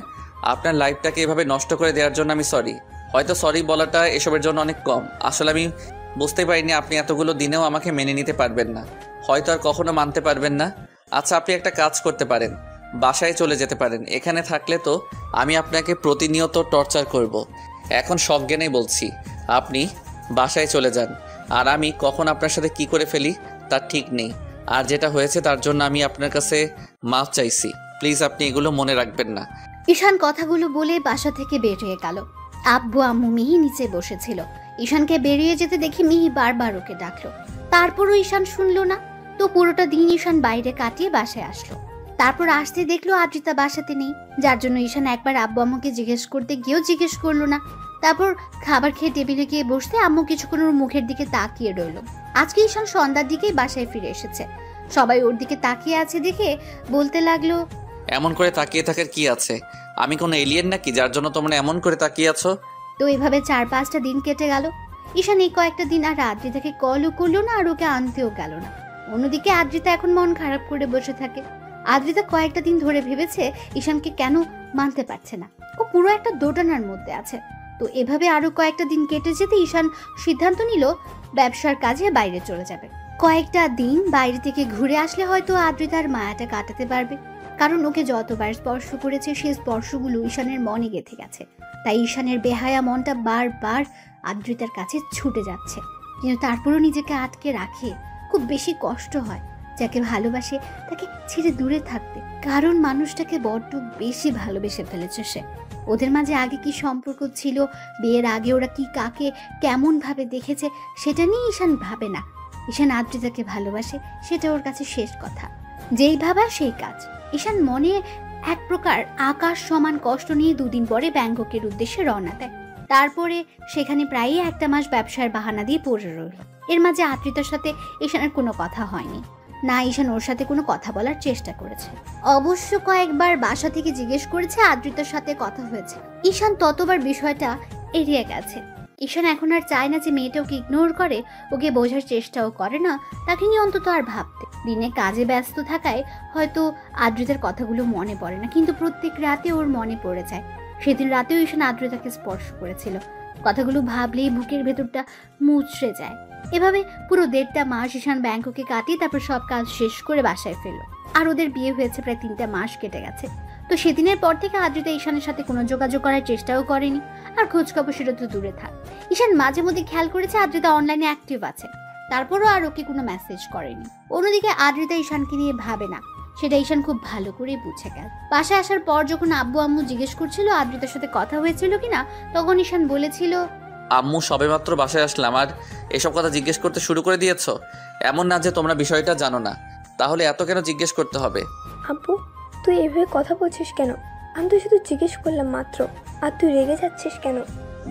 আপনার লাইফটাকে এভাবে নষ্ট করে দেওয়ার জন্য আমি সরি। হয়তো সরি বলাটা এসবের জন্য অনেক কম। আসলে আমি বুঝতে পারিনি আপনি এতগুলো দিনেও আমাকে মেনে নিতে পারবেন না, হয়তো আর কখনো মানতে পারবেন না। আচ্ছা, আপনি একটা কাজ করতে পারেন, বাসায় চলে যেতে পারেন। এখানে থাকলে তো আমি আপনাকে প্রতিনিয়ত টর্চার করব। এখন সজ্ঞানেই বলছি, আপনি বাসায় চলে যান। আর আমি কখন আপনার সাথে কি করে ফেলি তার ঠিক নেই। আর যেটা হয়েছে তার জন্য আমি আপনার কাছে মাফ চাইছি। প্লিজ আপনি এগুলো মনে রাখবেন না। ঈশান কথাগুলো বলে বাসা থেকে বেরিয়ে গেল। আব্বু আম্মু মিহি নিচে বসেছিল। ঈশানকে বেরিয়ে যেতে দেখে মিহি বারবার ওকে ডাকলো, তারপরও ঈশান শুনলো না। তো পুরোটা দিন ঈশান বাইরে কাটিয়ে বাসায় আসলো। তারপর আসতে দেখলো আদ্রিতা বাসাতে নেই, যার জন্য ঈশান একবার আব্বু আম্মুকে জিজ্ঞেস করতে গিয়েও জিজ্ঞেস করলো না। তারপর খাবার খেয়ে টেবিলে গিয়ে বসতে আম্মু কিছুক্ষণ ওর মুখের দিকে তাকিয়ে রইল। আজকে ঈশান সন্ধ্যার দিকেই বাসায় ফিরে এসেছে। সবাই ওর দিকে তাকিয়ে আছে দেখে বলতে লাগলো, এমন করে তাকিয়ে থাকার কি আছে? আমি কোনো এলিয়েন নাকি যার জন্য তোমরা এমন করে তাকিয়ে আছো? তো এভাবে 4-5টা দিন কেটে গেল। ঈশান এই কয়েকটা দিন আর আদ্রিতাকে কলও করলো না আর ওকে আনতেও গেল না। অন্যদিকে আদ্রিতা এখন মন খারাপ করে বসে থাকে। আদ্রিতা কয়েকটা দিন ধরে ভেবেছে ঈশানকে কেন মানতে পারছে না, ও পুরো একটা দোটানার মধ্যে আছে। তো এভাবে আরো কয়েকটা দিন কেটে যেতে ঈশান সিদ্ধান্ত নিল ব্যবসার কাজে বাইরে চলে যাবে। কয়েকটা দিন বাইরে থেকে ঘুরে আসলে হয়তো আদ্রিতার মায়াটা কাটাতে পারবে। কারণ ওকে যতবার স্পর্শ করেছে সেই স্পর্শগুলো ঈশানের মনে গেঁথে গেছে। তাই ঈশানের বেহায়া মনটা বারবার আদ্রিতার কাছে ছুটে যাচ্ছে, কিন্তু তারপরও নিজেকে আটকে রাখে। খুব বেশি কষ্ট হয় যাকে ভালোবাসে তাকে ছেড়ে দূরে থাকতে, কারণ মানুষটাকে বড্ড বেশি ভালোবেসে ফেলেছে সে। ওদের মাঝে আগে কি সম্পর্ক ছিল, বিয়ের আগে ওরা কি কাকে কেমন ভাবে দেখেছে সেটা নিয়ে ঈশান ভাবে না। ঈশান আদ্রিতাকে ভালোবাসে, সেটা ওর কাছে শেষ কথা। যেই ভাবা সেই কাজ। ঈশান মনে এক প্রকার আকাশ সমান কষ্ট নিয়ে 2 দিন পরে ব্যাংককের উদ্দেশ্যে রওনা দেয়। তারপরে সেখানে প্রায়ই 1 মাস ব্যবসার বাহানা দিয়ে পড়ে রইল। এর মাঝে আদ্রিতার সাথে ঈশানের কোনো কথা হয়নি, না ঈশান ওর সাথে কোনো কথা বলার চেষ্টা করেছে। অবশ্য কয়েকবার বাসা থেকে জিজ্ঞেস করেছে আদ্রিতার সাথে কথা হয়েছে। ঈশান ততবার বিষয়টা এড়িয়ে গেছে। ঈশান এখন আর চায় না যে মেয়েটা ওকে ইগনোর করে, ওকে বোঝার চেষ্টাও করে না, তাকে নিয়ে অন্তত আর ভাবতে। দিনে কাজে ব্যস্ত থাকায় হয়তো আদ্রিতার কথাগুলো মনে পড়ে না, কিন্তু প্রত্যেক রাতে ওর মনে পড়ে যায়। সেদিন রাতেও ঈশান আদ্রিতাকে স্পর্শ করেছিল। কথাগুলো ভাবলেই বুকের ভেতরটা মুচড়ে যায়। এভাবে পুরো 1.5 মাস ঈশান ব্যাংককে কাটিয়ে তারপর সব কাজ শেষ করে বাসায় ফেরলো। আর ওদের বিয়ে হয়েছে প্রায় 3টা মাস কেটে গেছে। তো সেদিনের পর থেকে আদ্রিতা ঈশানের সাথে কোনো যোগাযোগ করার চেষ্টাও করেনি, আর খোঁজখবর সেটা তো দূরে থাক। ঈশান মাঝে মধ্যে খেয়াল করেছে আদ্রিতা অনলাইনে অ্যাক্টিভ আছে, তারপরও আর ওকে কোনো মেসেজ করেনি। অন্যদিকে আদ্রিতা ঈশানকে নিয়ে ভাবে না, সেটা ঈশান খুব ভালো করে বুঝে গেল। বাসায় আসার পর যখন আব্বু আম্মু জিজ্ঞেস করছিল আদ্রিতার সাথে কথা হয়েছিল কিনা, তখন ঈশান বলেছিল, আম্মু সবেমাত্র বাসায় আসলাম আর এসব কথা জিজ্ঞেস করতে শুরু করে দিয়েছ? এমন না যে তোমরা বিষয়টা জানো না, তাহলে এত কেন জিজ্ঞেস করতে হবে? আব্বু, তুই এভাবে কথা বলছিস কেন? আমি তো শুধু জিজ্ঞেস করলাম মাত্র, আর তুই রেগে যাচ্ছিস কেন?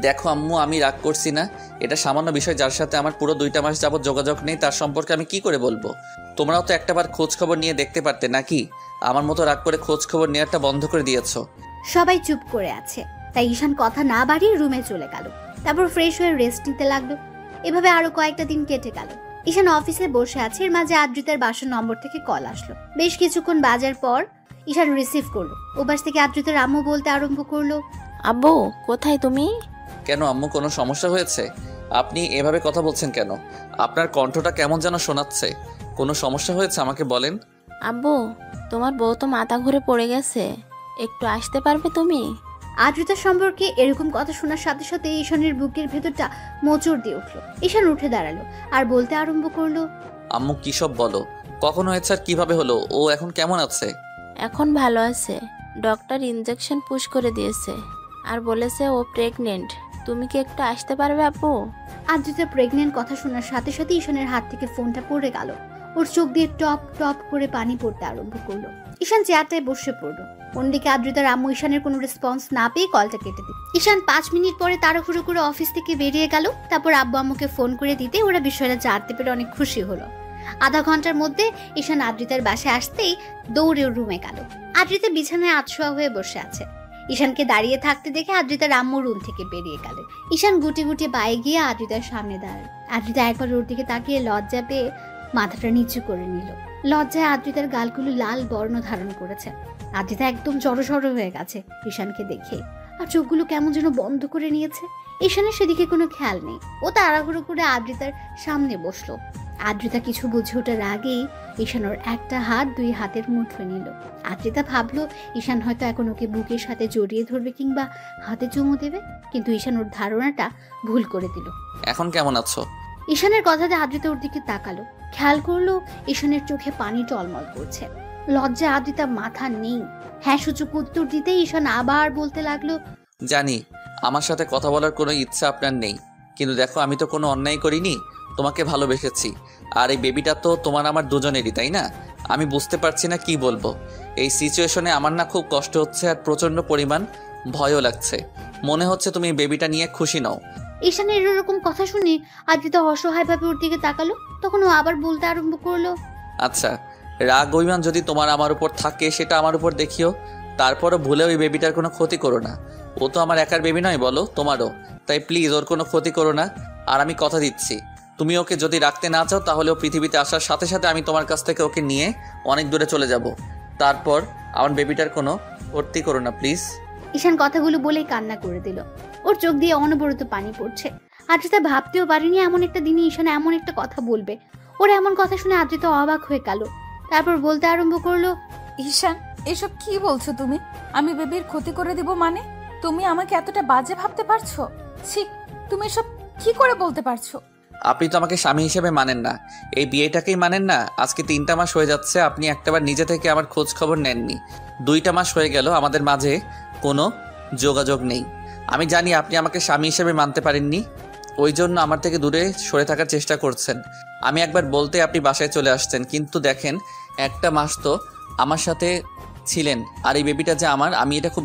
দেখো আম্মু, আমি রাগ করছি না। এটা সামান্য বিষয়, যার সাথে আমার পুরো 2টা মাস যাবত যোগাযোগ নেই, তার সম্পর্কে আমি কি করে বলবো? তোমরাও তো একটাবার খোঁজ খবর নিয়ে দেখতে পারতে নাকি? আমার মতো রাগ করে খোঁজ খবর নেওয়াটা বন্ধ করে দিয়েছো। সবাই চুপ করে আছে, তাই ঈশান কথা না বাড়িয়ে রুমে চলে গেল। তারপর ফ্রেশ হয়ে রেস্ট নিতে লাগলো। এভাবে আরো কয়েকটা দিন কেটে গেল। ঈশান অফিসে বসে আছে, এর মাঝে আদ্রিতার বাসার নম্বর থেকে কল আসলো। বেশ কিছুক্ষণ বাজার পর ঈশান রিসিভ করলো। ওপাশ থেকে আদ্রিতার আম্মু বলতে আরম্ভ করলো, আব্বু কোথায় তুমি? কেন আম্মু, কোনো সমস্যা হয়েছে? আপনি এভাবে কথা বলছেন কেন? আপনার কণ্ঠটা কেমন যেন শোনাচ্ছে। কোনো সমস্যা হয়েছে আমাকে বলেন। আব্বু, তোমার বউ তো মাথা ঘুরে পড়ে গেছে, একটু আসতে পারবে তুমি? আদ্রিতার সম্পর্কে এরকম কথা শোনার সাথে সাথে ঈশানের বুকের ভেতরটা মোচড় দিয়ে উঠলো। ঈশান উঠে দাঁড়ালো আর বলতে আরম্ভ করলো, আম্মু কী সব বলো? কখন হয়েছে আর কিভাবে হলো? ও এখন কেমন আছে? এখন ভালো আছে। ডক্টর ইনজেকশন পুশ করে দিয়েছে আর বলেছে ও প্রেগনেন্ট। তুমি কি একটু আসতে পারবে আব্বু? আদ্রিতা প্রেগনেন্ট কথা শোনার সাথে সাথে ঈশানের হাত থেকে ফোনটা পড়ে গেল। ওর চোখ দিয়ে টপ টপ করে পানি পড়তে আরম্ভ করলো। ঈশান চেয়ারটায় বসে পড়লো। অন্যদিকে আদ্রিতার আম্মু ঈশানের কোনো রেসপন্স না পেয়ে কলটা কেটে দিল। ঈশান 5 মিনিট পরে তাড়াহুড়ো করে অফিস থেকে বেরিয়ে গেল। তারপর আব্বু আম্মুকে ফোন করে দিতে ওরা বিষয়টা জানতে পেরে অনেক খুশি হলো। আধা ঘন্টার মধ্যে ঈশান আদ্রিতার বাসায় আসতেই দৌড়ে রুমে গেল। আদ্রিতা বিছানায় আতশোয়া হয়ে বসে আছে। ঈশানকে দাঁড়িয়ে থাকতে দেখে আদ্রিতার আম্মু রুম থেকে বেরিয়ে গেল। ঈশান গুটি গুটি বায়ে গিয়ে আদ্রিতার সামনে দাঁড়াল। আদ্রিতা একবার ওর দিকে তাকিয়ে লজ্জা পেয়ে মাথাটা নিচু করে নিল। লজ্জায় আদ্রিতার গালগুলো লাল বর্ণ ধারণ করেছে। আদ্রিতা একদম জড়সড় হয়ে গেছে ঈশানকে দেখে, আর চোখগুলো কেমন যেন বন্ধ করে নিয়েছে। ঈশানের সেদিকে কোনো খেয়াল নেই। ও তাড়াহুড়ো করে আদ্রিতার সামনে বসলো। আদ্রিতা কিছু বুঝে ওঠার আগেই ঈশান ওর একটা হাত 2 হাতের মুঠোয় নিল। আদ্রিতা ভাবলো ঈশান হয়তো এখন ওকে বুকের সাথে জড়িয়ে ধরবে কিংবা হাতে চুমু দেবে, কিন্তু ঈশান ওর ধারণাটা ভুল করে দিল। এখন কেমন আছো? ঈশানের কথাতে আদ্রিতা ওর দিকে তাকালো। খেয়াল করলো ঈশানের চোখে পানি টলমল করছে। লজ্জা আদ্রিতা মাথা নেই। হ্যাঁ সূচক উত্তর দিতেই ঈশান আবার বলতে লাগলো, জানি আমার সাথে কথা বলার কোনো ইচ্ছা আপনার নেই, কিন্তু দেখো আমি তো কোনো অন্যায় করিনি। তোমাকে ভালোবেসেছি, আর এই বেবিটা তো তোমার আমার দুজনেরই, তাই না? আমি বুঝতে পারছি না কি বলবো। এই সিচুয়েশনে আমার না খুব কষ্ট হচ্ছে আর প্রচণ্ড পরিমাণ ভয়ও লাগছে। মনে হচ্ছে তুমি বেবিটা নিয়ে খুশি নও। ঈশানের এরকম কথা শুনে আদ্রিতা অসহায়ভাবে ওর দিকে তাকালো। তখন ও আবার বলতে আরম্ভ করলো, আচ্ছা, রাগ অভিমান যদি তোমার আমার উপর থাকে সেটা আমার উপর দেখিও, তারপরও ভুলেও ওই বেবিটার কোনো ক্ষতি করো না। ও তো আমার একার বেবি নয়, বলো, তোমারও। তাই প্লিজ ওর কোনো ক্ষতি করো না। আর আমি কথা দিচ্ছি, তুমি ওকে যদি রাখতে না চাও তাহলে ও পৃথিবীতে আসার সাথে সাথে আমি তোমার কাছ থেকে ওকে নিয়ে অনেক দূরে চলে যাব। তারপর আমার বেবিটার কোনো ক্ষতি করো না প্লিজ। ঈশান কথাগুলো বলেই কান্না করে দিল। ওর চোখ দিয়ে অনবরত পানি পড়ছে। আদ্রিতা ভাবতেও পারেনি এমন একটা দিনে ঈশান এমন একটা কথা বলবে। ওর এমন কথা শুনে আদ্রিতা অবাক হয়ে গেল। তারপর বলতে আরম্ভ করলো, ঈশান, এসব কি বলছো তুমি? আমি বেবির ক্ষতি করে দিব মানে? তুমি আমাকে এতটা বাজে ভাবতে পারছো? ছি, তুমি এসব কি করে বলতে পারছো? আপনি তো আমাকে স্বামী হিসেবে মানেন না, এই বিয়েটাকেই মানেন না। আজকে 3টা মাস হয়ে যাচ্ছে, আপনি একটাবার নিজে থেকে আমার খোঁজ খবর নেননি। 2টা মাস হয়ে গেল, আমাদের মাঝে কোনো যোগাযোগ নেই। আমি জানি আপনি আমাকে স্বামী হিসেবে মানতে পারেননি, ওই জন্য আমার থেকে দূরে সরে থাকার চেষ্টা করছেন। আমি একবার বলতে আপনি বাসায় চলে আসছেন, কিন্তু দেখেন 1টা মাস তো আমার সাথে ছিলেন। আর এই বেবিটা যে আমার, আমি এটা খুব